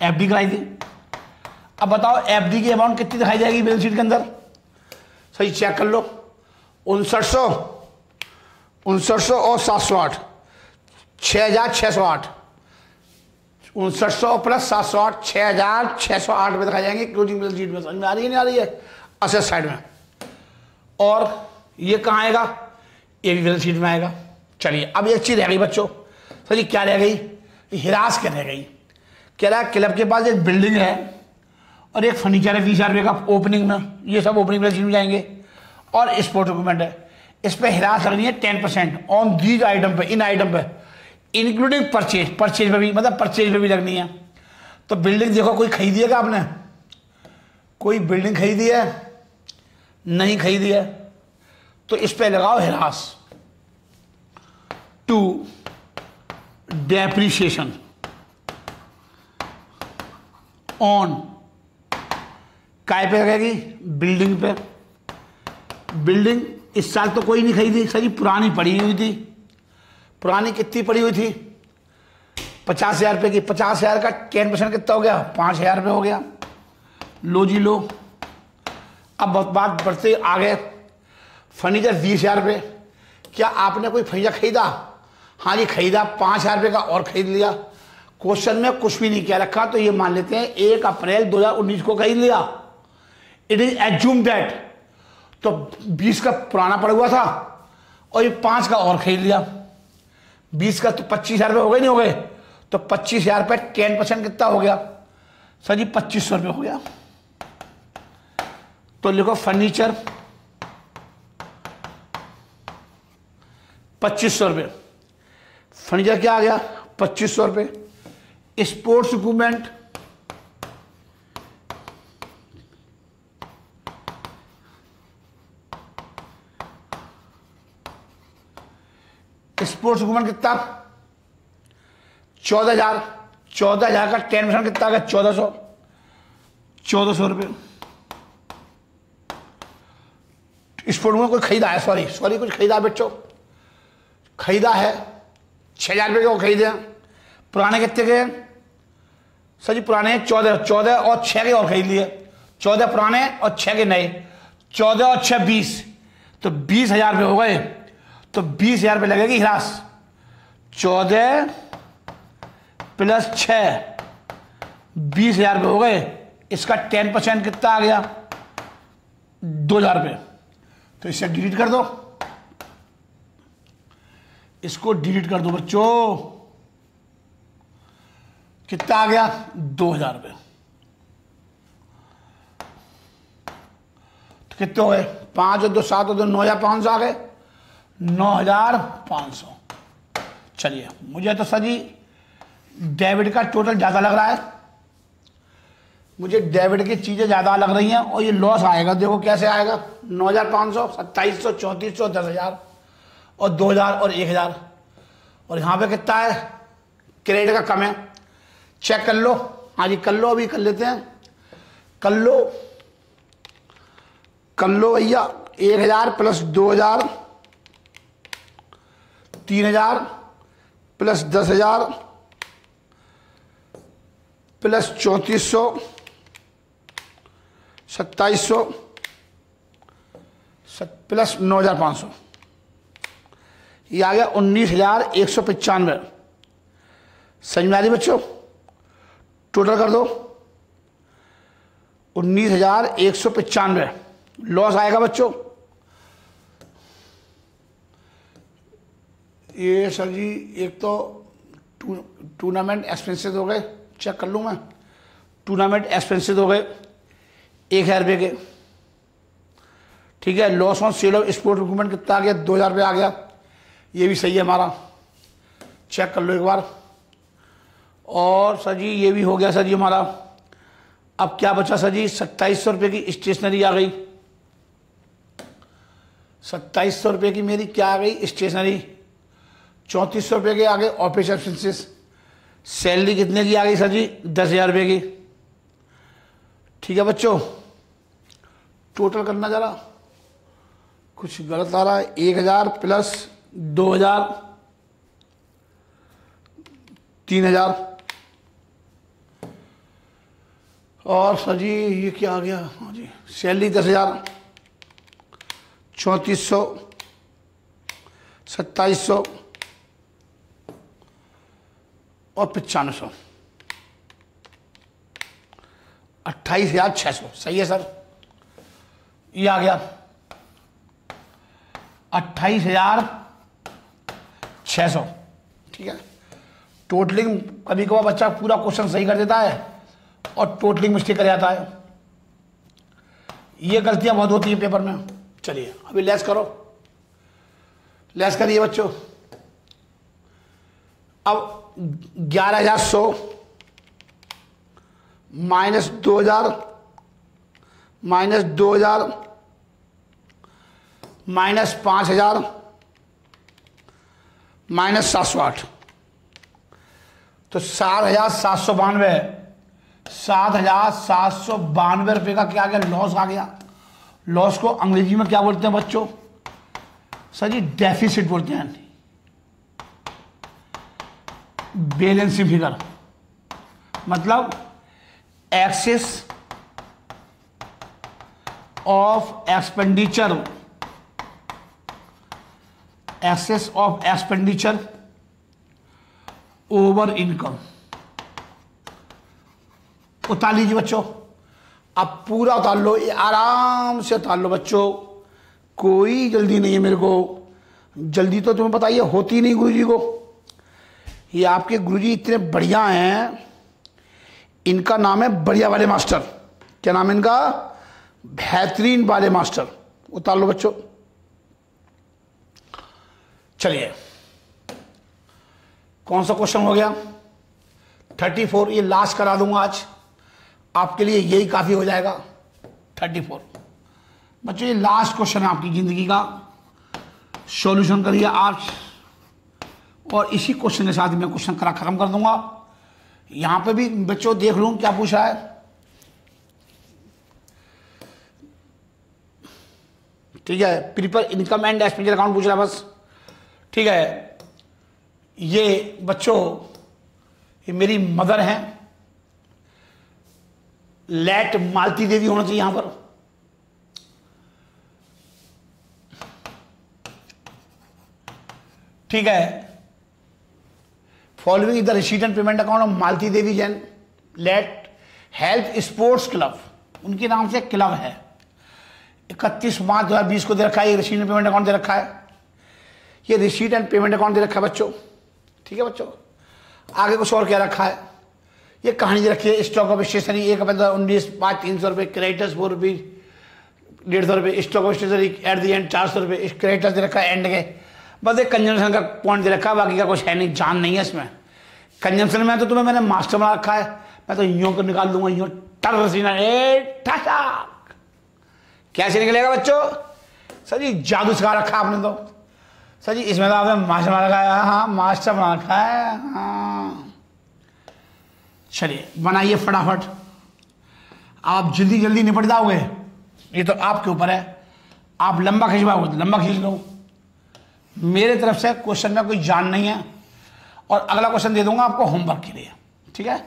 FD कराई थी। अब बताओ एफडी की अमाउंट कितनी दिखाई जाएगी बैलेंस शीट के अंदर? सही चेक कर लो। 5900 और 708, 6608। 5900 प्लस 708, 6608 रुपये दिखाई जाएंगे क्लोजिंग बैलेंस शीट में। समझ में आ रही है नहीं आ रही है? असेट साइड में। और ये कहाँ आएगा? ये भी बैलेंस शीट में आएगा। चलिए अब एक चीज रह गई बच्चों। सर जी क्या रह गई? हिरास क्या रह गई? कह रहा है क्लब के पास एक बिल्डिंग है और एक फर्नीचर है 20,000 रुपये का ओपनिंग में। ये सब ओपनिंग बैलेंस शीट में जाएंगे। और स्पोर्ट इक्विपमेंट है, इस पर हिरास लगनी है 10% ऑन दीज आइटम पे, इन आइटम पे, इंक्लूडिंग परचेज। परचेज में भी, मतलब परचेज में भी लगनी है। तो बिल्डिंग देखो, कोई खरीदी है क्या आपने? कोई बिल्डिंग खरीदी है? नहीं खरीदी है। तो इस पे लगाओ हिरास। टू डेप्रिसिएशन ऑन, काय पे लगेगी? बिल्डिंग पे। बिल्डिंग इस साल तो कोई नहीं खरीदी सर जी, पुरानी पड़ी हुई थी। पुरानी कितनी पड़ी हुई थी? 50,000 रुपये की। 50,000 का 10% कितना हो गया? 5,000 रुपये हो गया। लो जी लो। अब बात बढ़ते आगे। फर्नीचर 20,000 रुपये। क्या आपने कोई फर्नीचर खरीदा? हाँ जी खरीदा, 5,000 रुपये का और खरीद लिया। क्वेश्चन में कुछ भी नहीं किया रखा, तो ये मान लेते हैं 1 अप्रैल 2019 को खरीद लिया। It is assume that. तो 20 का पुराना पड़ा हुआ था और ये 5 का और खरीद लिया। 20 का तो 25,000 रुपये हो गए, नहीं हो गए? तो 25,000 पे 10% कितना हो गया सर जी? 2500 रुपये हो गया। तो लिखो फर्नीचर 2500 रुपये। फर्नीचर क्या आ गया? 2500 रुपये। स्पोर्ट्स इक्विपमेंट कितना? 14,000। 14,000 का 10% कितना आ गया? 1400 रुपये। स्पोर्ट में कोई खरीदा है? सॉरी कुछ खरीदा बच्चों? खरीदा है 6,000 रुपये को खरीदे। पुराने कितने के सर जी? पुराने 14 और 6 के और खरीद लिए। 14 पुराने और 6 के नए। 14 और 6 20, तो 20,000 रुपये हो गए। तो 20,000 रुपये लगेगी हिरास। 14 प्लस 6 20,000 रुपये हो गए। इसका 10% कितना आ गया? 2,000 रुपये। तो इसे डिलीट कर दो, इसको डिलीट कर दो बच्चों। कितना आ गया? 2,000 रुपये। तो कितने हो गए? 5 और 2 7 और 2 9,500 आ गए। 9,500। चलिए, मुझे तो सर जी डेबिट का टोटल ज़्यादा लग रहा है। मुझे डेबिट की चीज़ें ज़्यादा लग रही हैं और ये लॉस आएगा। देखो कैसे आएगा? 9,500, 2,700, 3,400, 10,000 और 2,000 और 1,000। और यहाँ पे कितना है? क्रेडिट का कम है। चेक कर लो। हाँ जी कर लो, अभी कर लेते हैं। कर लो भैया। 1,000 प्लस 2,000 3,000 प्लस 10,000 प्लस 3,400 2,700 प्लस 9,500, ये आ गया 19,195। समझ में आ रही बच्चों? टोटल कर दो 19,195। लॉस आएगा बच्चों। ये सर जी एक तो टूर्नामेंट एक्सपेंसेस हो गए। चेक कर लूँ मैं। टूर्नामेंट एक्सपेंसेस हो गए 1,000 रुपये के। ठीक है। Loss on sale of sport equipment कितना आ गया? 2,000 रुपये आ गया। ये भी सही है हमारा। चेक कर लो एक बार। और सर जी ये भी हो गया सर जी हमारा। अब क्या बचा सर जी? 2,700 रुपये की स्टेशनरी आ गई। 2,700 रुपये की मेरी क्या आ गई? स्टेशनरी। 3,400 रुपये के आ गए ऑफिस एक्सपेंसेस। सैलरी कितने की आ गई सर जी? 10,000 रुपये की। ठीक है बच्चों, टोटल करना जरा, कुछ गलत आ रहा है। 1,000 प्लस 2,000 3,000 और सर जी ये क्या आ गया? हाँ जी सैलरी 10,000 3,400 2,700 और 9,500 28,600। सही है सर। ये आ गया 28,600। ठीक है। टोटलिंग कभी कभार बच्चा पूरा क्वेश्चन सही कर देता है और टोटलिंग मिस्टेक कर जाता है। ये गलतियां बहुत होती है पेपर में। चलिए अभी लेस करो। लेस करिए बच्चों। अब 11,100 माइनस 2,000 माइनस 2,000 माइनस 5,000 माइनस 708, तो 7,792 है। 7,792 रुपये का क्या आ गया? लॉस आ गया। लॉस को अंग्रेजी में क्या बोलते हैं बच्चों? सर जी डेफिसिट बोलते हैं। बैलेंसिंग फिगर मतलब excess of expenditure, excess of expenditure over income. उतार लीजिए बच्चों। अब पूरा उतार लो, ये आराम से उतार लो बच्चों, कोई जल्दी नहीं है मेरे को। जल्दी तो तुम्हें पता ही है होती नहीं गुरु जी को। ये आपके गुरुजी इतने बढ़िया हैं, इनका नाम है बढ़िया वाले मास्टर। क्या नाम है इनका? बेहतरीन वाले मास्टर। उतार लो बच्चों। चलिए, कौन सा क्वेश्चन हो गया? 34। ये लास्ट करा दूंगा आज आपके लिए, यही काफी हो जाएगा। 34 बच्चों, ये लास्ट क्वेश्चन है आपकी जिंदगी का। सॉल्यूशन करिए आज, और इसी क्वेश्चन के साथ मैं क्वेश्चन करा खत्म कर दूंगा। यहां पे भी बच्चों देख लूं क्या पूछा है। ठीक है, prepare income and expenditure account पूछ रहा है बस। ठीक है, ये बच्चों ये मेरी मदर हैं, लेट मालती देवी होना चाहिए यहां पर। ठीक है, following the receipt and payment account of Malti Devi Jain late health sports club, उनके नाम से क्लब है। 31 मार्च 2020 को दे रखा है। ये रिसीट एंड पेमेंट अकाउंट दे रखा है, ये रिसीट एंड पेमेंट अकाउंट दे रखा है बच्चों। ठीक है बच्चों, आगे कुछ और क्या रखा है? ये कहानी दे रखी है। स्टॉक ऑफ स्टेशनरी 1/19 5 300 रुपये, क्रेडिटर्स 4 रुपीज 150 रुपये, stock of stationery at the end 400 रुपये, क्रेडिटर्स दे रखा है एंड के। बस एक कंजम्पशन का पॉइंट दे रखा है, बाकी का कुछ है नहीं, जान नहीं है इसमें। कंजम्पशन में तो तुम्हें मैंने मास्टर बना रखा है, मैं तो यूं को निकाल दूंगा, यूं टर सीना कैसे निकलेगा बच्चों? सर जी जादू सिखा रखा आपने तो। सर जी इसमें तो आपने मास्टर बना रखा है। हाँ मास्टर बना रखा है। हाँ चलिए बनाइए फटाफट, आप जल्दी जल्दी निपट जाओगे, ये तो आपके ऊपर है। आप लंबा खिंचवाओगे तो लंबा खींच लो। मेरे तरफ से क्वेश्चन में कोई जान नहीं है, और अगला क्वेश्चन दे दूंगा आपको होमवर्क के लिए। ठीक है,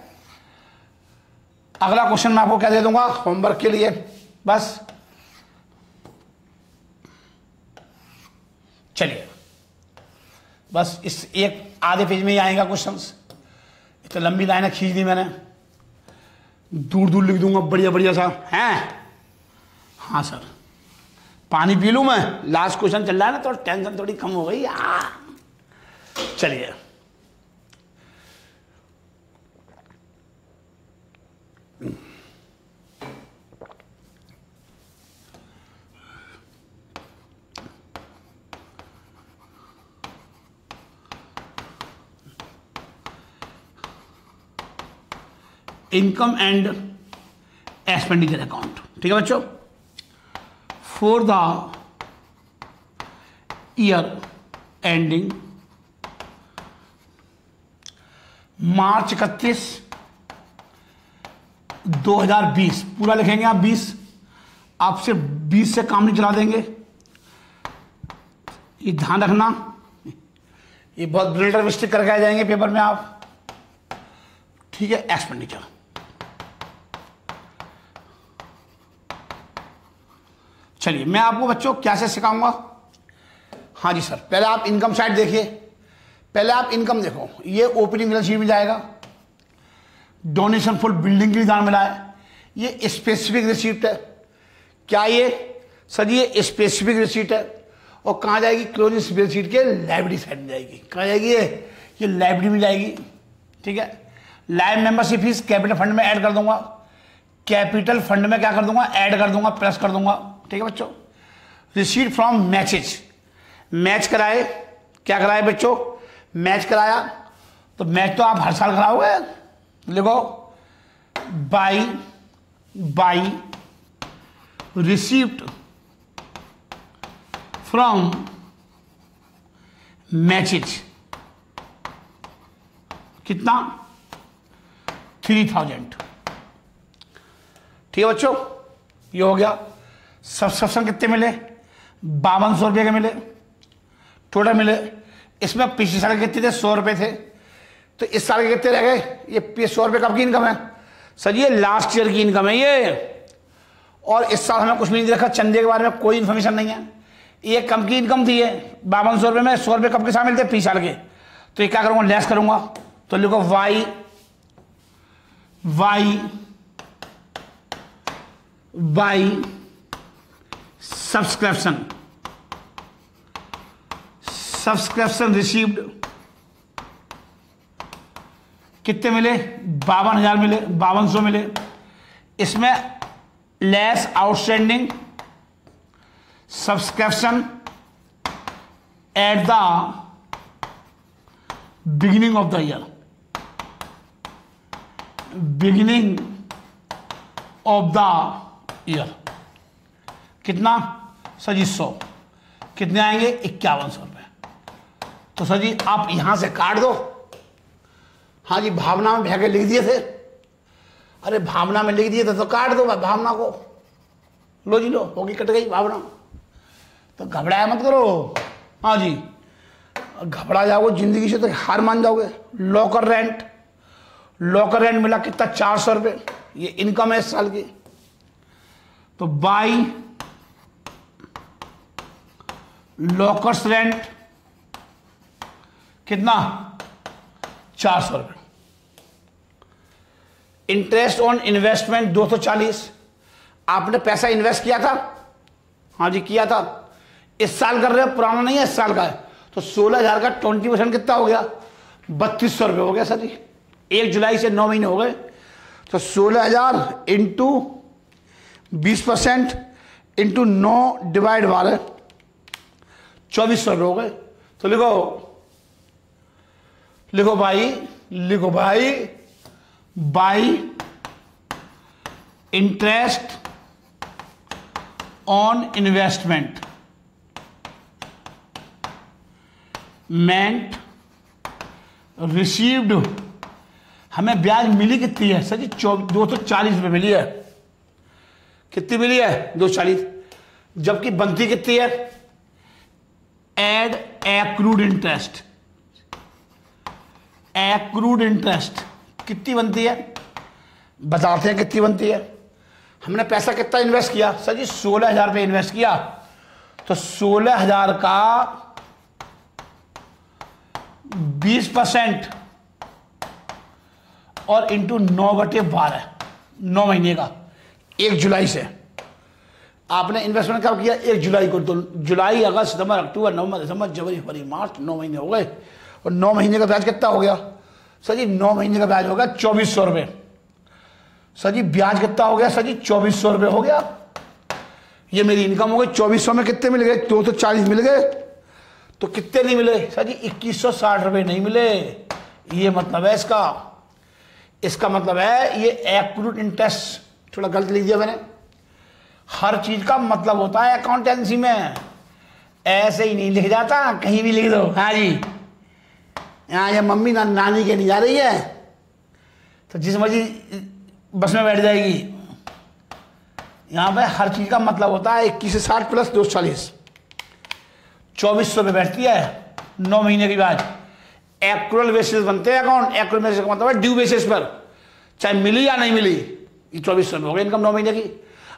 अगला क्वेश्चन मैं आपको क्या दे दूंगा होमवर्क के लिए बस। चलिए बस इस एक आधे पेज में ही आएगा क्वेश्चंस। इतनी लंबी लाइनें खींच दी मैंने, दूर दूर लिख दूंगा बढ़िया बढ़िया सा हैं। हाँ सर, पानी पी लूं मैं? लास्ट क्वेश्चन चल रहा है ना, तो टेंशन थोड़ी कम हो गई। चलिए इनकम एंड एक्सपेंडिचर अकाउंट। ठीक है बच्चों, फॉर द ईयर एंडिंग मार्च 31 2020, पूरा लिखेंगे आप 20, आप सिर्फ 20 से काम नहीं चला देंगे, ये ध्यान रखना। ये बहुत ब्रिलियंट मिस्टेक करके आ जाएंगे पेपर में आप। ठीक है, एक्सपेंडिचर चलिए मैं आपको बच्चों कैसे सिखाऊंगा। हाँ जी सर, पहले आप इनकम साइड देखिए। पहले आप इनकम देखो, ये ओपनिंग बैलेंस शीट में जाएगा। डोनेशन फॉर बिल्डिंग के लिए दान मिला है, ये स्पेसिफिक रिसीप्ट है। क्या ये सर? ये स्पेसिफिक रिसीप्ट है। और कहाँ जाएगी? क्लोजिंग बैलेंस शीट के लाइब्रेरी साइड में जाएगी। कहाँ जाएगी? ये लाइब्रेरी में जाएगी। ठीक है, live membership fees capital fund में ऐड कर दूंगा। कैपिटल फंड में क्या कर दूंगा? ऐड कर दूंगा, प्लस कर दूंगा। ठीक है बच्चों, रिसीट फ्रॉम मैचेज, मैच कराए, क्या कराए बच्चों? मैच कराया, तो मैच तो आप हर साल कराओगे। लिखो बाई रिसीव्ड फ्रॉम मैचेज, कितना? 3000। ठीक है बच्चों, ये हो गया। सब्सक्रिप्शन कितने मिले? 5200 रुपये के मिले टोटल मिले। इसमें पिछले साल कितने थे? 100 रुपये थे। तो इस साल के कितने रह गए? ये 100 रुपये कब की इनकम है सर? ये लास्ट ईयर की इनकम है ये। और इस साल हमें कुछ भी नहीं रखा, चंदे के बारे में कोई इन्फॉर्मेशन नहीं है। ये कम की इनकम थी, ये 5200 रुपये में 100 रुपये कब के शामिल थे? पिछले साल के। तो ये क्या करूँगा? लेस करूँगा। तो लिखो वाई सब्सक्रिप्शन रिसीव्ड कितने मिले? 52,000 मिले, 5200 मिले। इसमें less outstanding subscription at the beginning of the year, beginning of the year कितना सर जी? 100। कितने आएंगे? 5100 रुपये। तो सर जी आप यहां से काट दो। हाँ जी, भावना में भैया के लिख दिए थे। अरे भावना में लिख दिए थे तो काट दो भावना को। लो जी लो, होगी, कट गई भावना। तो घबराया मत करो। हाँ जी, घबरा जाओगे जिंदगी से तो हार मान जाओगे। लॉकर रेंट, लॉकर रेंट मिला कितना? 400 रुपये। ये इनकम है इस साल की। तो बाई लॉकर्स रेंट कितना? 400 रुपये। Interest on investment 240। आपने पैसा इन्वेस्ट किया था? हाँ जी किया था। इस साल कर रहे हो, पुराना नहीं है, इस साल का है। तो 16,000 का 20% कितना हो गया? 3200 रुपये हो गया सर जी। 1 जुलाई से 9 महीने हो गए। तो 16,000 इंटू 20% इंटू 9 डिवाइड 12, 2400 रुपये हो गए। तो लिखो भाई by interest on investment meant received. हमें ब्याज मिली कितनी है सर जी? 240 रुपये मिली है। कितनी मिली है? 240। जबकि बनती कितनी है? Add accrued interest. Accrued interest कितनी बनती है? बताते हैं कितनी बनती है। हमने पैसा कितना इन्वेस्ट किया सर जी? 16,000 रुपये इन्वेस्ट किया। तो 16,000 का 20% और इंटू 9/12, 9 महीने का, 1 जुलाई से। आपने इन्वेस्टमेंट कब किया? 1 जुलाई को। तो जुलाई, अगस्त, सितंबर, अक्टूबर, नवंबर, दिसंबर, जनवरी, फरवरी, मार्च, 9 महीने हो गए। और 9 महीने का ब्याज कितना हो गया सर जी? 9 महीने का ब्याज हो गया 2400 रुपये। सर जी ब्याज कितना हो गया सर जी? 2400 रुपये हो गया। ये मेरी इनकम हो गई। 2400 में कितने मिल गए? 240 मिल गए। तो कितने नहीं मिले सर जी? 2160 रुपये नहीं मिले। ये मतलब है इसका। इसका मतलब है ये एक्रूड इंटरेस्ट। थोड़ा गलत लिख दिया मैंने। हर चीज का मतलब होता है अकाउंटेंसी में, ऐसे ही नहीं लिख जाता, कहीं भी लिख दो। हाँ जी, यहाँ ये मम्मी नानी के नहीं जा रही है तो जिस मर्जी बस में बैठ जाएगी। यहाँ पे हर चीज का मतलब होता है 21 से 60 प्लस 240, 2400 में बैठती है 9 महीने के बाद। एक्रूअल बेसिस बनते हैं अकाउंट। एक्रूअल बेसिस का मतलब है ड्यू बेसिस पर, चाहे मिली या नहीं मिली। ये 2400 में हो गई इनकम 9 महीने की।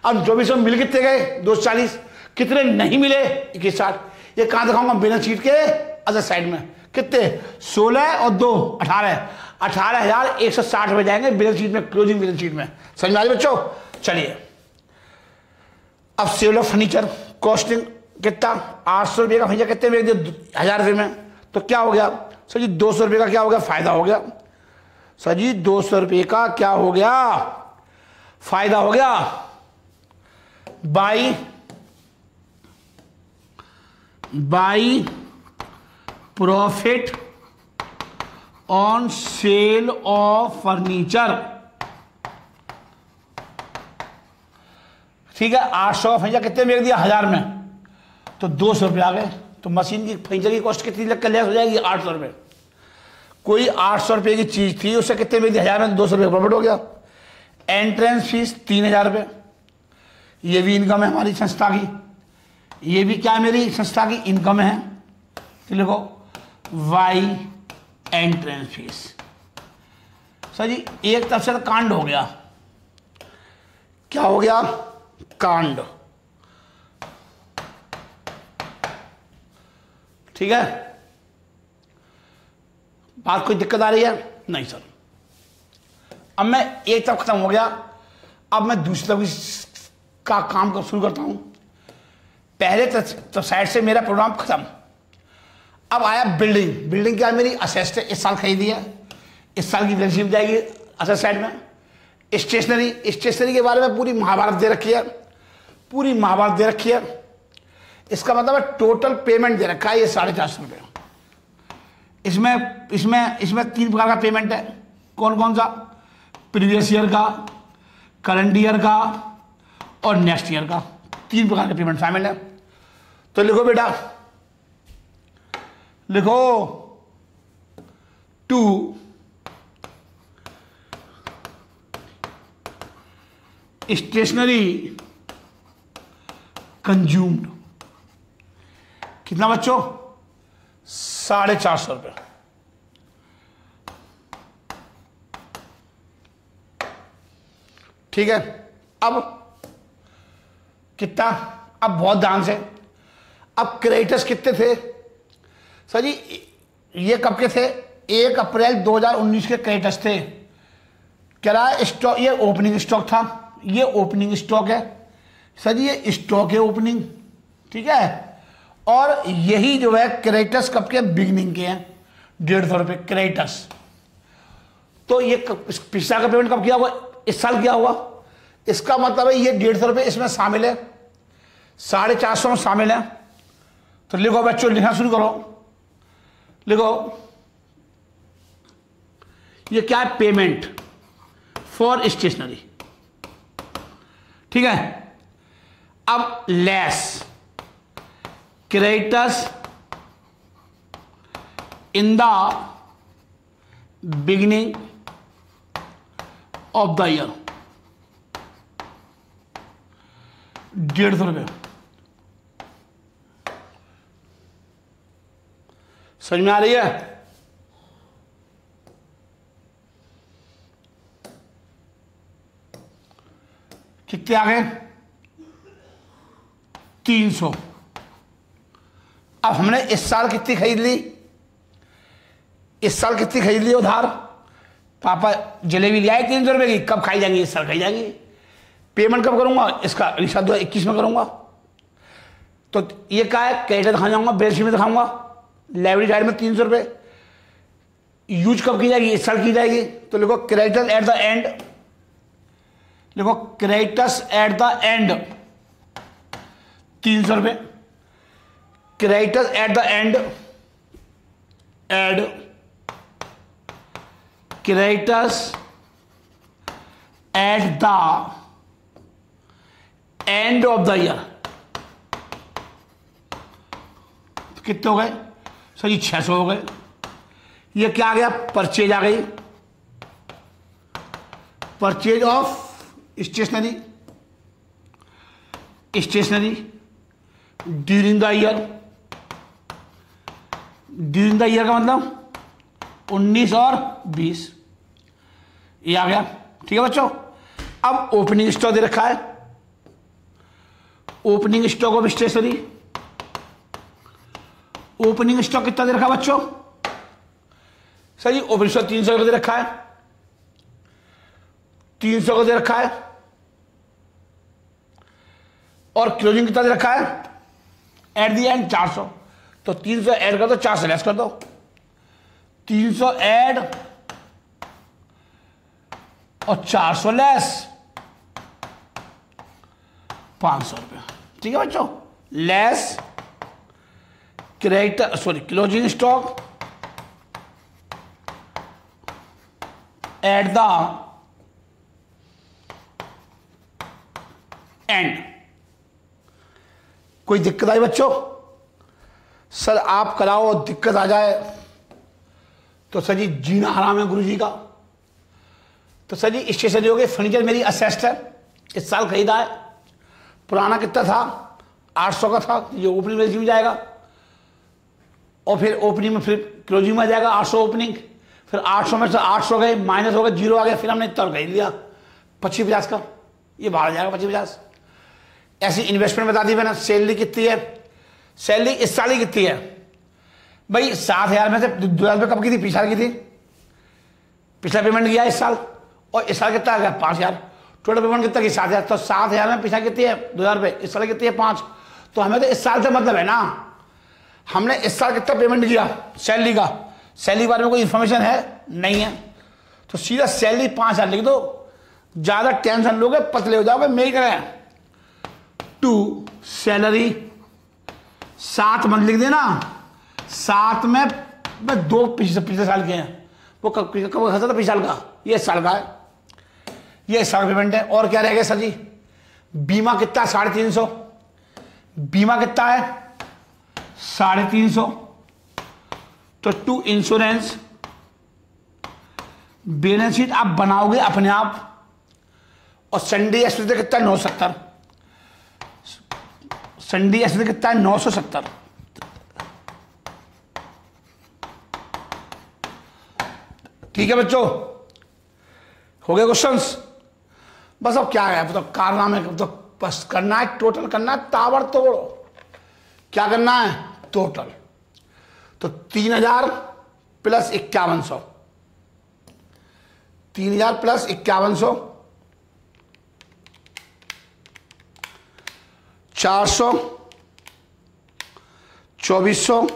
अब 2400 में मिल कितने गए? 240। कितने नहीं मिले? 2160। ये कहाँ दिखाऊंगा? बैलेंस शीट के अदर साइड में। कितने? 16 और 2 18, 18,160 रुपये जाएंगे बैलेंस शीट में, क्लोजिंग बैलेंस शीट में। समझ में आ रही बच्चों? चलिए अब सेल ऑफ फर्नीचर कॉस्टिंग कितना? 800 रुपये का फर्नीचर कितने में? 1000 रुपये में। तो क्या हो गया सर जी? 200 रुपये का क्या हो गया? फायदा हो गया। सर जी 200 रुपये का क्या हो गया? फायदा हो गया। By profit on sale of furniture. ठीक है, 800 का फर्नीचर कितने में दिया? 1000 में। तो 200 रुपये आ गए। तो मशीन की फर्नीचर की कॉस्ट कितनी लग कर लेस हो जाएगी? 800 रुपये। कोई 800 रुपये की चीज थी, उससे कितने में दिया? 1000 में। 200 रुपये प्रॉफिट हो गया। एंट्रेंस फीस 3000 रुपये। ये भी इनकम है हमारी संस्था की। ये भी क्या मेरी संस्था की इनकम है। तो लिखो वाई एंट्रेंस फीस। सर जी एक तरफ से तो कांड हो गया। क्या हो गया? कांड। ठीक है, बात कोई दिक्कत आ रही है? नहीं सर। अब मैं एक तरफ खत्म हो गया, अब मैं दूसरी तरफ का काम कर शुरू करता हूं। पहले तो साइड से मेरा प्रोग्राम खत्म। अब आया बिल्डिंग। बिल्डिंग क्या मेरी? असेस्ट इस साल खरीदी है। इस साल की वैल्यू मिल जाएगी असेट साइड में। स्टेशनरी के बारे में पूरी महाभारत दे रखी है, पूरी महाभारत दे रखी है। इसका मतलब है टोटल पेमेंट दे रखा है ये 450 रुपये। इसमें 3 प्रकार का पेमेंट है। कौन कौन सा? प्रीवियस ईयर का, करंट ईयर का और नेक्स्ट ईयर का, 3 प्रकार के पेमेंट शामिल है। तो लिखो बेटा, लिखो 2 स्टेशनरी कंज्यूम्ड, कितना बच्चों? 450 रुपये। ठीक है, अब कितना? अब बहुत ध्यान से, अब क्रेडिटर्स कितने थे सर जी? ये कब के थे? 1 अप्रैल 2019 के क्रेडिटर्स थे। क्या रहा? स्टॉक, ये ओपनिंग स्टॉक था, ये ओपनिंग स्टॉक है सर जी, ये स्टॉक है ओपनिंग, ठीक है। और यही जो है क्रेडिटर्स कब के? बिगिनिंग के हैं, 150 रुपये क्रेडिटर्स। तो ये पिछला का पेमेंट कब किया हुआ? इस साल किया हुआ। इसका मतलब है ये 150 रुपये इसमें शामिल है, 450 में शामिल है। तो लिखो बच्चों, लिखना शुरू करो। लिखो, ये क्या है? पेमेंट फॉर स्टेशनरी, ठीक है। अब less creditors in the beginning of the year, 150 रुपये। समझ में आ रही है? कितने आ गए? 300। अब हमने इस साल कितनी खरीद ली? इस साल कितनी खरीद ली उधार? पापा जलेबी ले आए 300 रुपये की, कब खाई जाएंगी? इस साल खाई जाएंगी। पेमेंट कब करूंगा? इसका रिश्ता 2021 में करूंगा। तो ये क्या है? क्रेडिट दिखा जाऊंगा, बैलेंस शीट में दिखाऊंगा, लाइब्रेरी साइड में 300 रुपये। यूज कब की जाएगी? इस साल की जाएगी। तो लिखो क्रेडिटर्स एट द एंड, लिखो क्रेडिटर्स एट द एंड 300 रुपये। Creditors at the end, add creditors at the end of the year. कितने हो गए सर जी? 600 हो गए। ये क्या आ गया? परचेज आ गई, purchase of stationery during the year. During the year का मतलब 19 और 20, ये आ गया। ठीक है बच्चों। अब ओपनिंग स्टॉक दे रखा है, opening stock of stationery. Opening stock कितना दे रखा है बच्चों? सर जी ओपनिंग स्टॉक 300 का दे रखा है, 300 का दे रखा है। और क्लोजिंग कितना दे रखा है? Eight the and 400। तो 300 ऐड कर दो, 400 लेस कर दो। 300 ऐड और 400 लेस, 500 रुपये। ठीक है बच्चों। Less credit, sorry closing stock at the and. कोई दिक्कत आई बच्चों? सर आप कराओ दिक्कत आ जाए तो सर जी जीना हराम है गुरु जी का। तो सर जी स्टेशनरी हो गई। फर्नीचर मेरी असेस्ट है, इस साल खरीदा है। पुराना कितना था? 800 का था, ये ओपनिंग में जाएगा और फिर ओपनिंग में फिर क्लोजिंग में आ जाएगा 800 ओपनिंग, फिर 800 में से 800 गए, माइनस हो गए, 0 आ गया, फिर हमने इतना खरीद लिया 25-50 का, ये बाहर जाएगा 25-50। ऐसी इन्वेस्टमेंट बता दी मैंने। सैलरी कितनी है? सैलरी इस साल ही कितनी है भाई? 7,000 में से 2,000 रुपये कब की थी? पिछला की थी, पिछला पेमेंट किया इस साल, और इस साल कितना आ गया? 5,000। टोटल पेमेंट कितना की? 7,000। तो 7,000 में पिछला कितनी है? 2,000 रुपये। इस साल कितनी है? 5। तो हमें तो इस साल से मतलब है ना, हमने इस साल कितना पेमेंट किया सैलरी का? सैलरी के बारे में कोई इन्फॉर्मेशन है? नहीं है। तो सीधा सैलरी 5,000 लिख दो, ज्यादा टेंशन लोगे पतले हो जाओगे, मैं ही करें। 2 सैलरी 7 मंथ लिख देना, 7 में 2 पिछले साल के हैं, वो कब खर्चा था, पिछले साल का, ये साल का है, ये साल पेमेंट है। और क्या रह गया सर जी, बीमा कितना 350, बीमा कितना है 350, तो 2 इंश्योरेंस। बैलेंस शीट आप बनाओगे अपने आप। और संडे एक्सपेंस कितना 970, संडे एक्सपेंस कितना है 970। ठीक है बच्चों, हो गए क्वेश्चंस। बस अब क्या है, तो कारनामे तो बस करना है, टोटल करना है, ताबड़तोड़ क्या करना है, टोटल। तो 3,000 प्लस 5100, 3,000 प्लस 5100, 400, 2400,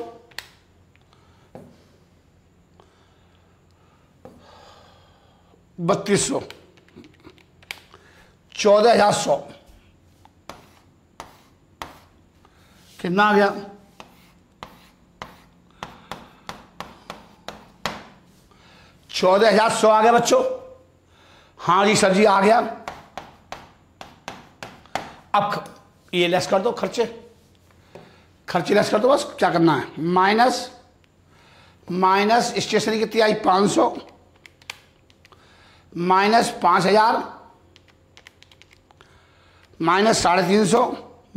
3200, 14,100, कितना आ गया, 14,100 आ गया बच्चों। हाँ जी सर जी आ गया। अब ये लेस कर दो, खर्चे लेस कर दो, बस क्या करना है, माइनस स्टेशनरी कितनी आई 500, माइनस 5,000, माइनस 350,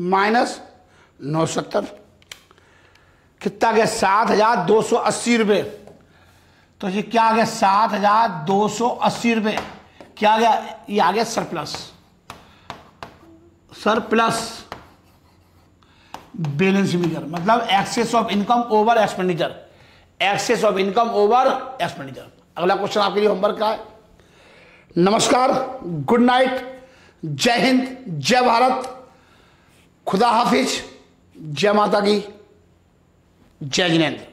माइनस 970, कितना गया 7,280 रुपये। तो ये क्या आ गया 7,280 रुपये, क्या आ गया, ये आ गया सरप्लस बैलेंस फिगर, मतलब excess of income over expenditure, excess of income over expenditure. अगला क्वेश्चन आपके लिए होमवर्क का है। नमस्कार, गुड नाइट, जय हिंद, जय भारत, खुदा हाफिज, जय माता की, जय जिनेंद्र।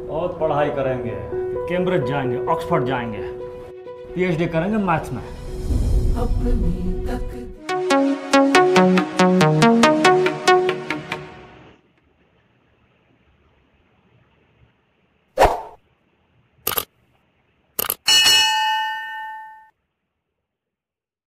बहुत पढ़ाई करेंगे, कैम्ब्रिज जाएंगे, ऑक्सफोर्ड जाएंगे, पीएचडी करेंगे मैथ्स में।